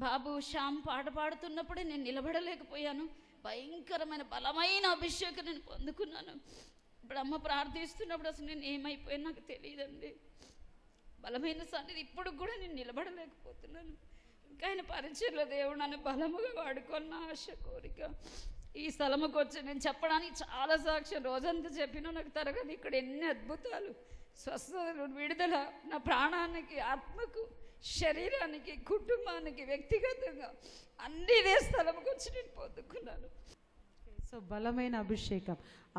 Speaker 2: బాబు శ్యామ్ పాట పాడుతున్నప్పుడే నేను నిలబడలేకపోయాను. భయంకరమైన బలమైన అభిషేకం నేను పొందుకున్నాను. ఇప్పుడు అమ్మ ప్రార్థిస్తున్నప్పుడు అసలు నేను ఏమైపోయాను నాకు తెలియదండి. బలమైన సన్నిధి ఇప్పుడు కూడా నేను నిలబడలేకపోతున్నాను. ఇంకా ఆయన పరిచయంలో దేవుడు నన్ను బలముగా వాడుకున్న ఆశ కోరిక. ఈ స్థలముకు వచ్చి నేను చెప్పడానికి చాలా సాక్ష్యం, రోజంతా చెప్పినా నాకు తరగదు. ఇక్కడ ఎన్ని అద్భుతాలు, స్వస్థతలు, విడుదల నా ప్రాణానికి, ఆత్మకు, శరీరానికి, కుటుంబానికి, వ్యక్తిగతంగా అన్ని ఇదే స్థలంకి వచ్చి నేను పొందుకున్నాను.
Speaker 1: సో బలమైన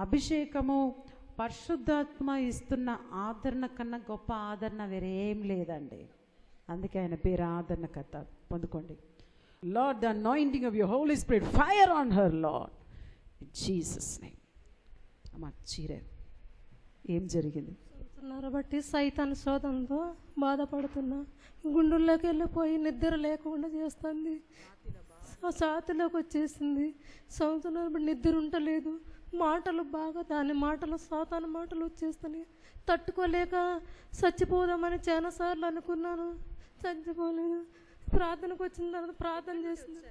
Speaker 1: అభిషేకము పరిశుద్ధాత్మ ఇస్తున్న ఆదరణ కన్నా గొప్ప ఆదరణ వేరేం లేదండి. అందుకే ఆయన పేరు ఆదరణకర్త. పొందుకోండి. Lord, the anointing of your Holy Spirit fire on her Lord in Jesus name. అమ్మ చీరే ఏం జరిగింది?
Speaker 3: బట్టి సైతాన్ శోధనతో బాధపడుతున్నా. గుండెల్లోకి వెళ్ళిపోయి నిద్ర లేకుండా చేస్తుంది. ఛాతిలోకి వచ్చేసింది. సంవత్సరం బట్టి నిద్ర ఉండలేదు. మాటలు బాగా దాని మాటలు సాతాను మాటలు వచ్చేస్తున్నాయి. తట్టుకోలేక చచ్చిపోదామని చాలాసార్లు అనుకున్నాను, చచ్చిపోలేదు. ప్రార్థనకు వచ్చిన తర్వాత ప్రార్థన చేసింది.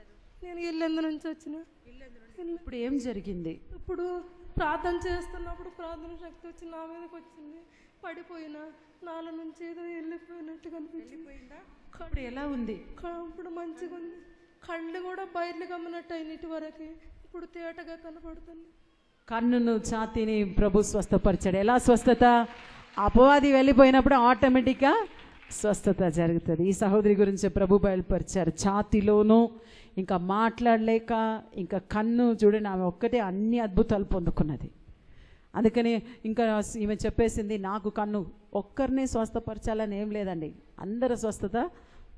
Speaker 3: నేను ఇల్లెందు నుంచి వచ్చిన.
Speaker 1: ఇప్పుడు ఏం జరిగింది?
Speaker 3: ఇప్పుడు ప్రార్థన చేస్తున్నప్పుడు ప్రార్థన శక్తి వచ్చి నా మీదకి వచ్చింది. పడిపోయినా నాలో నుంచి ఏదో వెళ్ళిపోయినట్టు కనిపించింది.
Speaker 1: ఇప్పుడు ఎలా ఉంది?
Speaker 3: ఇప్పుడు మంచిగా ఉంది. కళ్ళు కూడా బయర్లు గమ్మినట్టు అయిన ఇటు వరకు ఇప్పుడు తేటగా కనపడుతుంది.
Speaker 1: కన్నును ఛాతీని ప్రభు స్వస్థపరిచాడు. ఎలా స్వస్థత? అపవాది వెళ్ళిపోయినప్పుడు ఆటోమేటిక్గా స్వస్థత జరుగుతుంది. ఈ సహోదరి గురించి ప్రభు బయలుపరిచారు. ఛాతీలోనూ ఇంకా మాట్లాడలేక ఇంకా కన్ను చూడండి, ఆమె ఒక్కటే అన్ని అద్భుతాలు పొందుకున్నది. అందుకని ఇంకా ఈమె చెప్పేసింది, నాకు కన్ను ఒక్కరిని స్వస్థపరచాలని ఏం లేదండి, అందరూ స్వస్థత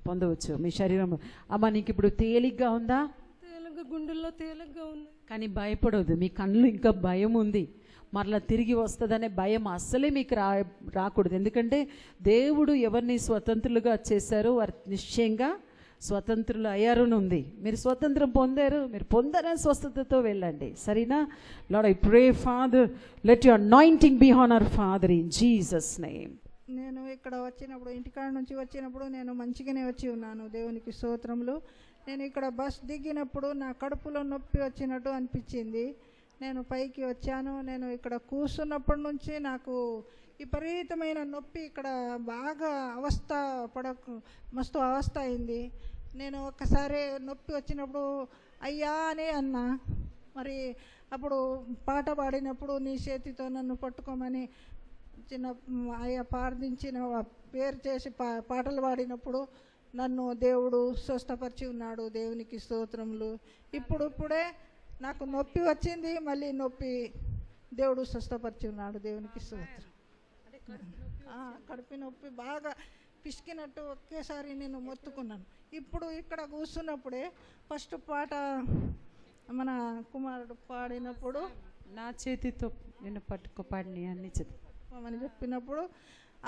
Speaker 1: పొందవచ్చు మీ శరీరంలో. అమ్మ నీకు ఇప్పుడు తేలిగ్గా ఉందా?
Speaker 3: తేలిగ్గా, గుండెల్లో తేలిగ్గా ఉంది.
Speaker 1: కానీ భయపడవద్దు. మీ కళ్ళు ఇంకా భయం ఉంది, మరలా తిరిగి వస్తుందనే భయం అస్సలే మీకు రాకూడదు. ఎందుకంటే దేవుడు ఎవరిని స్వతంత్రులుగా చేశారో వారు నిశ్చయంగా స్వతంత్రులు అయ్యారుని ఉంది. మీరు స్వతంత్రం పొందారు, మీరు పొందారని స్వస్థతతో వెళ్ళండి. సరేనా? Lord I pray father let your anointing be on our father in Jesus name.
Speaker 4: నేను ఇక్కడ వచ్చినప్పుడు, ఇంటికాడ నుంచి వచ్చినప్పుడు నేను మంచిగానే వచ్చి ఉన్నాను. దేవునికి స్తోత్రములు. నేను ఇక్కడ బస్ దిగినప్పుడు నా కడుపులో నొప్పి వచ్చినట్టు అనిపించింది. నేను పైకి వచ్చాను. నేను ఇక్కడ కూర్చున్నప్పటి నుంచి నాకు విపరీతమైన నొప్పి, ఇక్కడ బాగా మస్తు అవస్థ అయింది. నేను ఒక్కసారి నొప్పి వచ్చినప్పుడు అయ్యా అని అన్నా. మరి అప్పుడు పాట పాడినప్పుడు నీ చేతితో నన్ను పట్టుకోమని చిన్న అయ్యా ప్రార్థించిన పేరు చేసి పాటలు పాడినప్పుడు నన్ను దేవుడు స్వస్థపరిచి ఉన్నాడు. దేవునికి స్తోత్రములు. ఇప్పుడే నాకు నొప్పి వచ్చింది, మళ్ళీ నొప్పి దేవుడు స్వస్థపరిచి ఉన్నాడు. దేవునికి స్తోత్రం. కడుపు నొప్పి బాగా పిసికినట్టు ఒకేసారి నేను మొత్తుకున్నాను. ఇప్పుడు ఇక్కడ కూర్చున్నప్పుడే ఫస్ట్ పాట మన కుమారుడు పాడినప్పుడు
Speaker 1: నా చేతితో నిన్ను పట్టుకో పాడిని అన్ని
Speaker 4: అని చెప్పినప్పుడు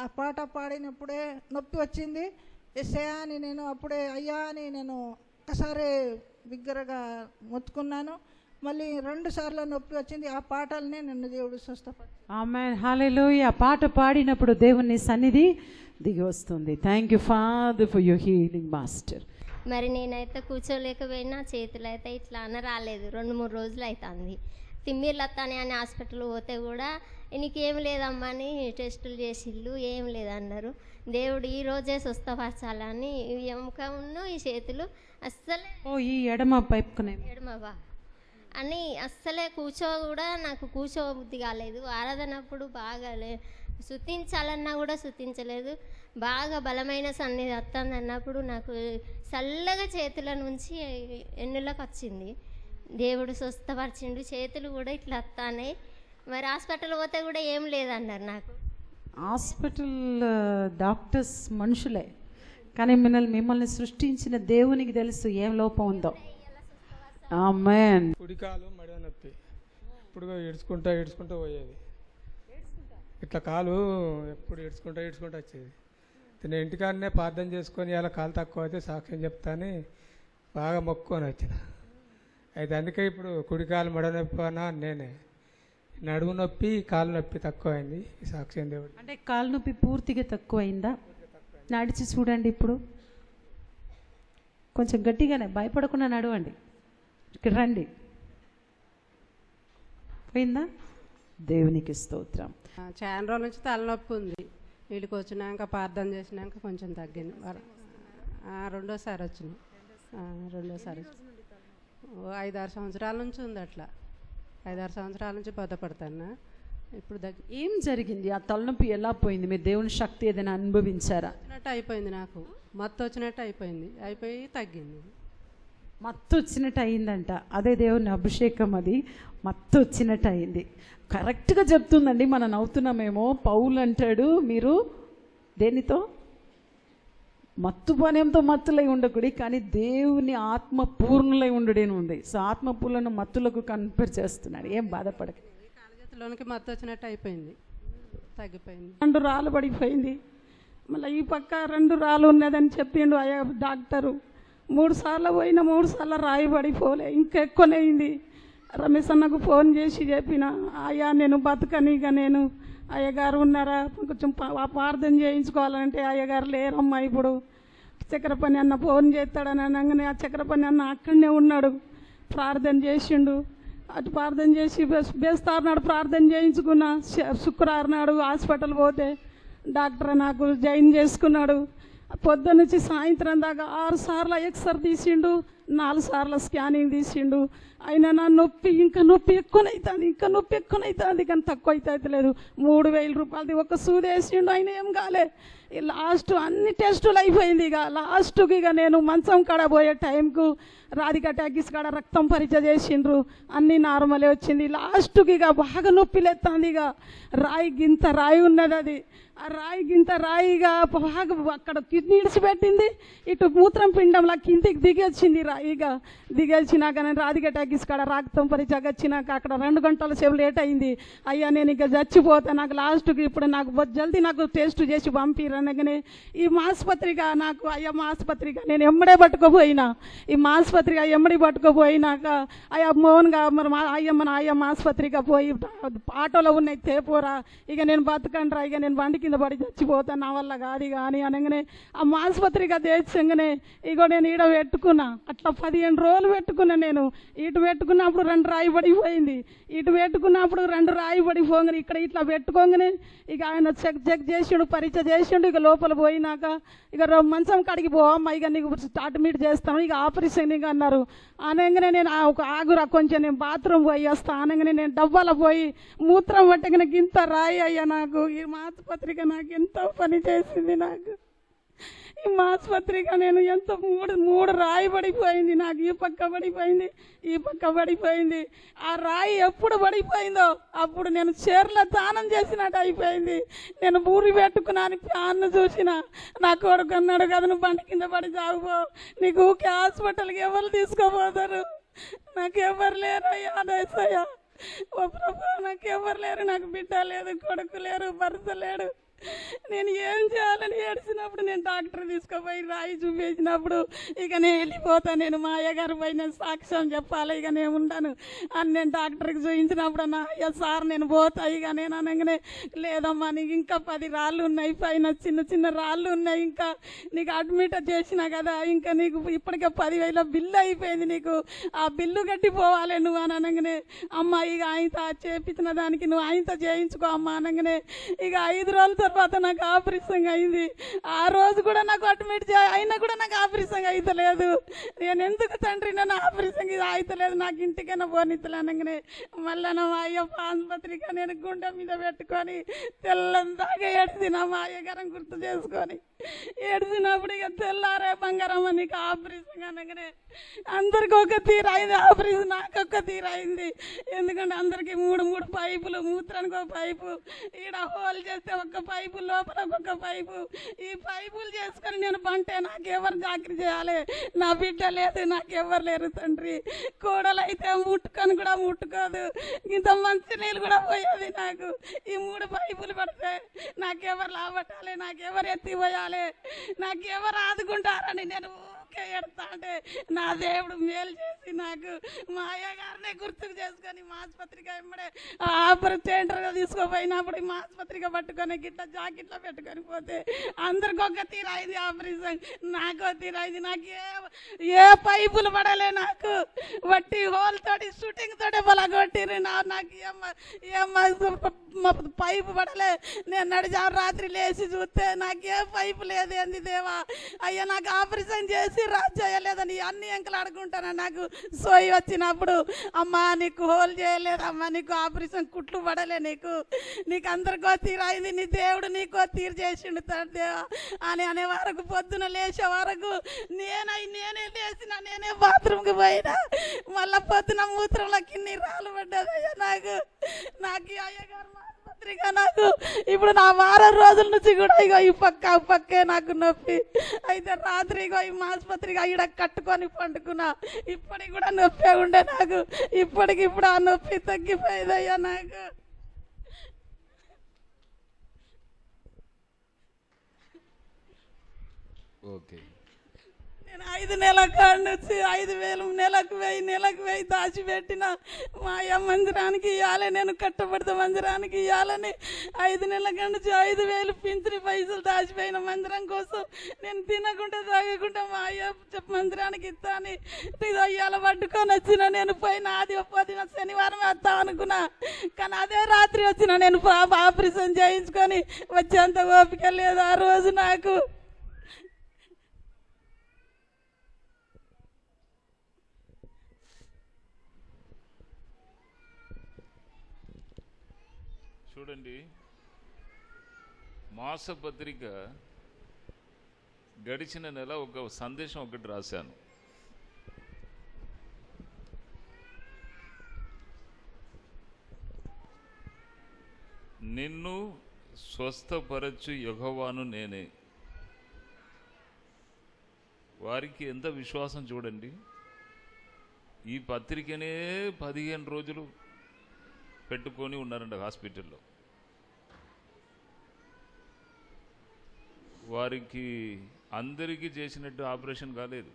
Speaker 4: ఆ పాట పాడినప్పుడే నొప్పి వచ్చింది. ఎస్సయా అని నేను అప్పుడే అయ్యా అని నేను ఒక్కసారి బిగ్గరగా మొత్తుకున్నాను. మళ్ళీ 2 సార్లు నొప్పి వచ్చింది. ఆ పాటలనే నన్ను దేవుడు స్వస్థపరిచాడు.
Speaker 1: ఆమేన్, హల్లెలూయా. పాట పాడినప్పుడు దేవుని సన్నిధి దిగి వస్తుంది. Thank you father for your healing master.
Speaker 5: మరి నేనైతే కూర్చోలేకపోయినా చేతులు అయితే ఇట్లా అన రాలేదు. 2-3 రోజులు అవుతుంది. తిమ్మిర్లు వస్తానే అని హాస్పిటల్ పోతే కూడా నీకేం లేదమ్మా అని టెస్టులు చేసిళ్ళు, ఏం లేదన్నారు. దేవుడు ఈ రోజే స్వస్థపరచాలని ఈ ఎముకను ఈ చేతులు అస్సలే
Speaker 1: ఈ ఎడమ పైపుకునే
Speaker 5: ఎడమవా అని అస్సలే కూడా నాకు కూర్చోబుద్ధి కాలేదు. ఆరాధనప్పుడు బాగా శుతించాలన్నా కూడా శుతించలేదు. బాగా బలమైన సన్నిధి వస్తుంది అన్నప్పుడు నాకు చల్లగా చేతుల నుంచి ఎన్నులకు వచ్చింది. దేవుడు స్వస్థపరిచిండు. చేతులు కూడా ఇట్లా వస్తాయి. మరి హాస్పిటల్ పోతే కూడా ఏం లేదన్నారు. నాకు
Speaker 1: హాస్పిటల్ డాక్టర్స్ మనుషులే, కానీ మిమ్మల్ని సృష్టించిన దేవునికి తెలుసు ఏం లోపం ఉందో. ఆమేన్.
Speaker 6: కుడికాలు మడవ నొప్పి, ఇప్పుడు ఏడ్చుకుంటా పోయేది. ఇట్లా కాలు ఎప్పుడు ఏడ్చుకుంటా వచ్చేది. నేను ఇంటికాడనే ప్రార్థన చేసుకొని ఇలా కాలు తక్కువ అయితే సాక్ష్యం చెప్తాని బాగా మొక్కుకొని వచ్చిన. అయితే అందుకే ఇప్పుడు కుడికాలు మడవ నొప్పి అన్నా నేనే, నడుము నొప్పి కాలు నొప్పి తక్కువైంది. ఈ సాక్ష్యం దేవుడు.
Speaker 1: అంటే కాలు నొప్పి పూర్తిగా తక్కువైందా? నడిచి చూడండి. ఇప్పుడు కొంచెం గట్టిగానే భయపడకుండా నడవండి. ఇక్కడ రండి. పోయిందా? దేవునికి స్తోత్రం.
Speaker 7: చాలా రోజుల నుంచి తలనొప్పి ఉంది. వీడికి వచ్చినాక ప్రార్థన చేసినాక కొంచెం తగ్గింది. 2వ వచ్చింది. 5-6 సంవత్సరాల నుంచి ఉంది. అట్లా 5-6 సంవత్సరాల నుంచి బాధపడతాను. ఇప్పుడు
Speaker 1: ఏం జరిగింది? ఆ తలనొప్పి ఎలా పోయింది? మీరు దేవుని శక్తి ఏదైనా అనుభవించారా?
Speaker 7: వచ్చినట్టు అయిపోయింది. నాకు మత్తు వచ్చినట్టు అయిపోయి తగ్గింది.
Speaker 1: మత్తు వచ్చినట్టు అయిందంట. అదే దేవుని అభిషేకం. అది మత్తు వచ్చినట్టు అయింది. కరెక్ట్గా చెప్తుందండి. మనం నవ్వుతున్నామేమో. పౌలు అంటాడు, మీరు దేనితో మత్తు పానీయంతో మత్తులై ఉండకూడదు, కానీ దేవుని ఆత్మ పూర్ణులై ఉండుడేను ఉంది. సో ఆత్మ పూర్ణను మత్తులకు కంపేర్ చేస్తున్నాడు. ఏం బాధపడక.
Speaker 7: కాళ్ళలోనికి మత్తు వచ్చినట్టు అయిపోయింది, తగ్గిపోయింది.
Speaker 8: 2 రాళ్ళు పడిపోయింది. మళ్ళీ ఈ పక్క 2 రాళ్ళు ఉన్నదని చెప్పిండు అయ్యా డాక్టరు. 3 సార్లు పోయినా 3 సార్లు రాయి పడిపోలే, ఇంకా ఎక్కువనే అయింది. రమేష్ అన్నకు ఫోన్ చేసి చెప్పిన, అయ్యా నేను బతకనిగా, నేను అయ్యగారు ఉన్నారా కొంచెం ప్రార్థన చేయించుకోవాలంటే అయ్యగారు లేరమ్మా. ఇప్పుడు చక్రపని అన్న ఫోన్ చేస్తాడని అనగానే ఆ చక్రపని అన్న అక్కడనే ఉన్నాడు. ప్రార్థన చేసిండు. అటు ప్రార్థన చేసి బేస్తారు నాడు ప్రార్థన చేయించుకున్నా. శుక్రవారం నాడు హాస్పిటల్ పోతే డాక్టర్ నాకు జాయిన్ చేసుకున్నాడు. పొద్దున్న నుంచి సాయంత్రం దాకా 6 సార్లు ఎక్స్రే తీసిండు, 4 సార్లు స్కానింగ్ తీసిండు. అయినా నా నొప్పి ఇంకా ఎక్కువనవుతుంది, కానీ తక్కువ అయితే లేదు. 3,000 రూపాయలది ఒక సూది వేసిండు. అయినా ఏం కాలే. లాస్ట్ అన్ని టెస్టులు అయిపోయింది. ఇక లాస్ట్కి ఇక నేను మంచం కాడ పోయే టైంకు రాధిక టాకీస్ కాడ రక్తం పరీక్ష చేసిండ్రు. అన్నీ నార్మలే వచ్చింది. లాస్ట్కి ఇక బాగా నొప్పి లేస్తుంది. ఇక గింత రాయి ఉన్నది. అది ఆ గింత రాయిగా బాగా అక్కడ కిడ్నీ ఇడిచిపెట్టింది. ఇటు మూత్రం పిండంలా కిందికి దిగొచ్చింది. రాయిగా దిగొచ్చినాక నేను రాధిక టాకీస్ కాడ రక్తం పరీక్షకు వచ్చినాక అక్కడ 2 గంటల సేపు లేట్ అయింది. అయ్యా నేను ఇక చచ్చిపోతా, నాకు లాస్ట్కి ఇప్పుడు నాకు జల్దీ నాకు టెస్ట్ చేసి పంపిరనగానే ఈ మాస్పత్రిగా నాకు అయ్యా మాస్పత్రిగా నేను ఎమ్మడే పట్టుకోపోయినా. ఈ మాస్పత్రిగా ఎమ్మడి పట్టుకోపోయినాక అయ్యా మోహన్గా మరి అయ్యా మాస్పత్రిగా పోయి ఆటోలో ఉన్నాయి తేపోరా, ఇక నేను బతకండ్రా, ఇక నేను బండికి కింద పడి చచ్చిపోతాను, నా వల్ల కాదు కానీ అనగానే ఆ ఆసుపత్రిగా తెచ్చంగానే ఇగో నేను ఈడ పెట్టుకున్నా. అట్లా 15 రోజులు పెట్టుకున్నా. నేను ఇటు పెట్టుకున్నప్పుడు 2 రాయి పడిపోయింది, ఇటు పెట్టుకున్నప్పుడు 2 రాయి పడిపోగానే ఇక్కడ ఇట్లా పెట్టుకోగానే ఇక ఆయన చెక్ చేసిండు, పరీక్ష చేసిండు. ఇక లోపల పోయినాక ఇక మంచం కాడికి పోమ్మా, ఇక నీకు అడ్మిట్ చేస్తాను, ఇక ఆపరేషన్ ఇక అన్నారు. అనగానే నేను ఒక ఆగురా కొంచెం నేను బాత్రూమ్ పోయి వస్తా అనగానే నేను డబ్బాలో పోయి మూత్రం పట్టగానే గింత రాయి అయ్యా నాకు. ఈ ఆసుపత్రిక నాకు ఎంతో పని చేసింది. నాకు ఈ ఆసుపత్రిక నేను ఎంతో 3 రాయి పడిపోయింది. నాకు ఈ పక్క పడిపోయింది, ఈ పక్క పడిపోయింది. ఆ రాయి ఎప్పుడు పడిపోయిందో అప్పుడు నేను చీరలో దానం చేసినట్టు అయిపోయింది. నేను ఊరి పెట్టుకున్నాను. ఫ్యాన్ను చూసిన నా కొడుకు అన్నాడు కదా, నువ్వు బండి కింద పడి చావుపో, నీకు ఊకే హాస్పిటల్కి ఎవరు తీసుకోపోతారు, నాకు ఎవరు లేరు అయ్యా దేశయ్యా. ఓ ప్రభు నాకు ఎవరు లేరు, నాకు బిడ్డ లేదు, కొడుకు లేరు, భర్త లేడు. నేను ఏం చేయాలని ఏడ్చినప్పుడు నేను డాక్టర్ తీసుకుపోయి రాయి చూపించినప్పుడు ఇక నేను వెళ్ళిపోతా, నేను మా అయ్యగారి పైన సాక్ష్యం చెప్పాలి, ఇక నేను ఉండను అని నేను డాక్టర్కి చూపించినప్పుడు నా అయ్య సార్ నేను పోతా, ఇక నేను అనగానే లేదమ్మా నీకు ఇంకా 10 రాళ్ళు ఉన్నాయి, పైన చిన్న చిన్న రాళ్ళు ఉన్నాయి, ఇంకా నీకు అడ్మిట్ చేసినా కదా, ఇంకా నీకు ఇప్పటికే 10,000 బిల్లు అయిపోయింది, నీకు ఆ బిల్లు కట్టిపోవాలి నువ్వు అని అనగానే అమ్మ ఇక ఆయనతో చేపించిన దానికి నువ్వు ఆయనతో చేయించుకో అమ్మ అనగానే ఇక 5 రోజుల తర్వాత నాకు ఆపరేషన్ అయింది. ఆ రోజు కూడా నాకు అడ్మిట్ అయినా కూడా నాకు ఆపరేషన్ అవుతలేదు. నేను ఎందుకు తండ్రి నన్ను ఆపరేషన్ అవుతలేదు, నాకు ఇంటికైనా పోనిత్తలే అనగానే మళ్ళీ నా మా అయ్య ఆసుపత్రిక నేను గుండె మీద పెట్టుకొని తెల్లందాగా ఏడ్చిన మా అయ్యగారం గుర్తు చేసుకొని ఏడ్చినప్పుడు ఇక తెల్లారే బంగారమ్మ నీకు ఆపరేషన్ అనగానే అందరికి ఒక తీరు అయింది, ఆపరేషన్ నాకు ఒక్క తీరు అయింది. ఎందుకంటే అందరికి 3 పైపులు, మూత్రానికి ఒక పైపు, ఈడ హోల్ చేస్తే ఒక పైపు, లోపల ఒక పైపు, ఈ పైపులు చేసుకొని నేను పంటే నాకెవరు చాకరీ చేయాలి, నా బిడ్డ లేదు, నాకెవరు లేరు తండ్రి, కోడలు అయితే ముట్టుకొని కూడా ముట్టుకోదు, ఇంత మంచి నీళ్ళు కూడా పోయేది నాకు. ఈ 3 పైపులు పడితే నాకెవరు లాభట్టాలి, నాకెవరు ఎత్తి పోయాలి, నాకెవరు ఆదుకుంటారని నేను ఎడతా అంటే నా దేవుడు మేలు చేసి నాకు మా అయ్యగారినే గుర్తుకు చేసుకొని మా ఆసుపత్రికి వెంబడే ఆపరేషన్ తీసుకుపోయినప్పుడు మా ఆసుపత్రికి పట్టుకొని గిట్ల జాకెట్లో పెట్టుకొని పోతే అందరికి ఒక తీరైంది ఆపరేషన్, నాకు తీరైంది. నాకు ఏ పైపులు పడలే, నాకు వట్టి హోల్ తోటి షూటింగ్ తోటి బలగొట్టిరు, నాకు పైపు పడలే. నేను నడిచా రాత్రి లేచి చూస్తే నాకే పైపు లేదేంది దేవా, అయ్యా నాకు ఆపరేషన్ చేసి చేయలేదని అన్ని ఎంకలు ఆడుకుంటాను. నాకు సోయి వచ్చినప్పుడు అమ్మా నీకు హోల్ చేయలేదమ్మా, నీకు ఆపరేషన్ కుట్లు పడలే, నీకు అందరికో తీరైంది, నీ దేవుడు నీకో తీరు చేసిండు దేవా అని అనే వరకు పొద్దున లేచే వరకు నేనే లేచిన, నేనే బాత్రూమ్కి పోయినా, మళ్ళీ పొద్దున మూత్రంలో కిన్ని రాళ్ళు పడ్డదయ్యా నాకు అయ్యగారు నాకు. ఇప్పుడు నా 10 రోజుల నుంచి కూడా ఇగో ఈ పక్కే నాకు నొప్పి అయితే రాత్రి ఇగో ఈ ఆసుపత్రికి ఈడ కట్టుకొని పండుకున్నా, ఇప్పటికి కూడా నొప్పి ఉండే నాకు, ఇప్పటికిప్పుడు ఆ నొప్పి తగ్గిపోయేదయ్యా నాకు.
Speaker 9: ఓకే,
Speaker 8: నేను 5 నెలల కాడ నుంచి 5,000 నెలకు 1000 దాచిపెట్టిన మా అయ్య మందిరానికి ఇవ్వాలి, నేను కట్టబడితే మందిరానికి ఇవ్వాలని 5 నెలల కాడ నుంచి 5,000 పింఛని పైసలు దాచిపోయిన మందిరం కోసం నేను తినకుండా తాగకుండా మా అయ్య మందిరానికి ఇస్తాను ఇవాళ పట్టుకొని వచ్చిన. నేను పోయిన శనివారం వస్తాం అనుకున్నా, కానీ అదే రాత్రి వచ్చిన. నేను ఆపరేషన్ చేయించుకొని వచ్చేంత ఓపిక లేదు ఆ రోజు నాకు.
Speaker 9: చూడండి, మాసపత్రిక గడిచిన నెల ఒక సందేశం ఒకటి రాశాను. నిన్ను స్వస్థపరచు యెహోవాను నేనే. వారికి ఎంత విశ్వాసం చూడండి. ఈ పత్రికనే 15 రోజులు పెట్టుకొని ఉన్నారంట హాస్పిటల్లో. వారికి అందరికీ చేసినట్టు ఆపరేషన్ కాలేదు,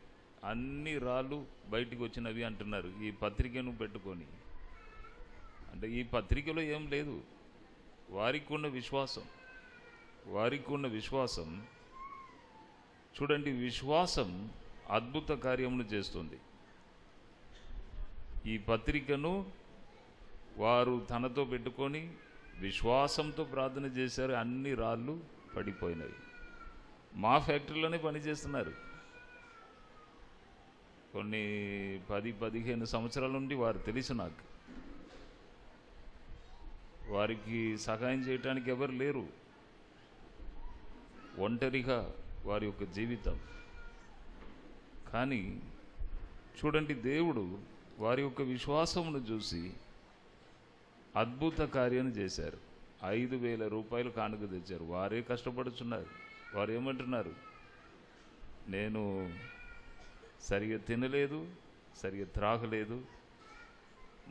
Speaker 9: అన్ని రాళ్ళు బయటికి వచ్చినవి అంటున్నారు ఈ పత్రికను పెట్టుకొని. అంటే ఈ పత్రికలో ఏం లేదు, వారికి ఉన్న విశ్వాసం చూడండి. విశ్వాసం అద్భుత కార్యమును చేస్తుంది. ఈ పత్రికను వారు తనతో పెట్టుకొని విశ్వాసంతో ప్రార్థన చేశారు, అన్ని రాళ్ళు పడిపోయినవి. మా ఫ్యాక్టరీలోనే పనిచేస్తున్నారు. కొన్ని 10-15 సంవత్సరాల నుండి వారు తెలుసు నాకు. వారికి సహాయం చేయడానికి ఎవరు లేరు, ఒంటరిగా వారి యొక్క జీవితం. కానీ చూడండి, దేవుడు వారి యొక్క విశ్వాసమును చూసి అద్భుత కార్యం చేశారు. 5,000 రూపాయలు కానుక తెచ్చారు. వారే కష్టపడుతున్నారు. వారు ఏమంటున్నారు, నేను సరిగా తినలేదు, సరిగా త్రాగలేదు,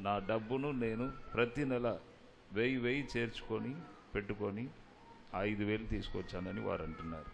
Speaker 9: నా డబ్బును నేను ప్రతి నెల 1000 చేర్చుకొని పెట్టుకొని 5,000 తీసుకొచ్చానని వారు అంటున్నారు.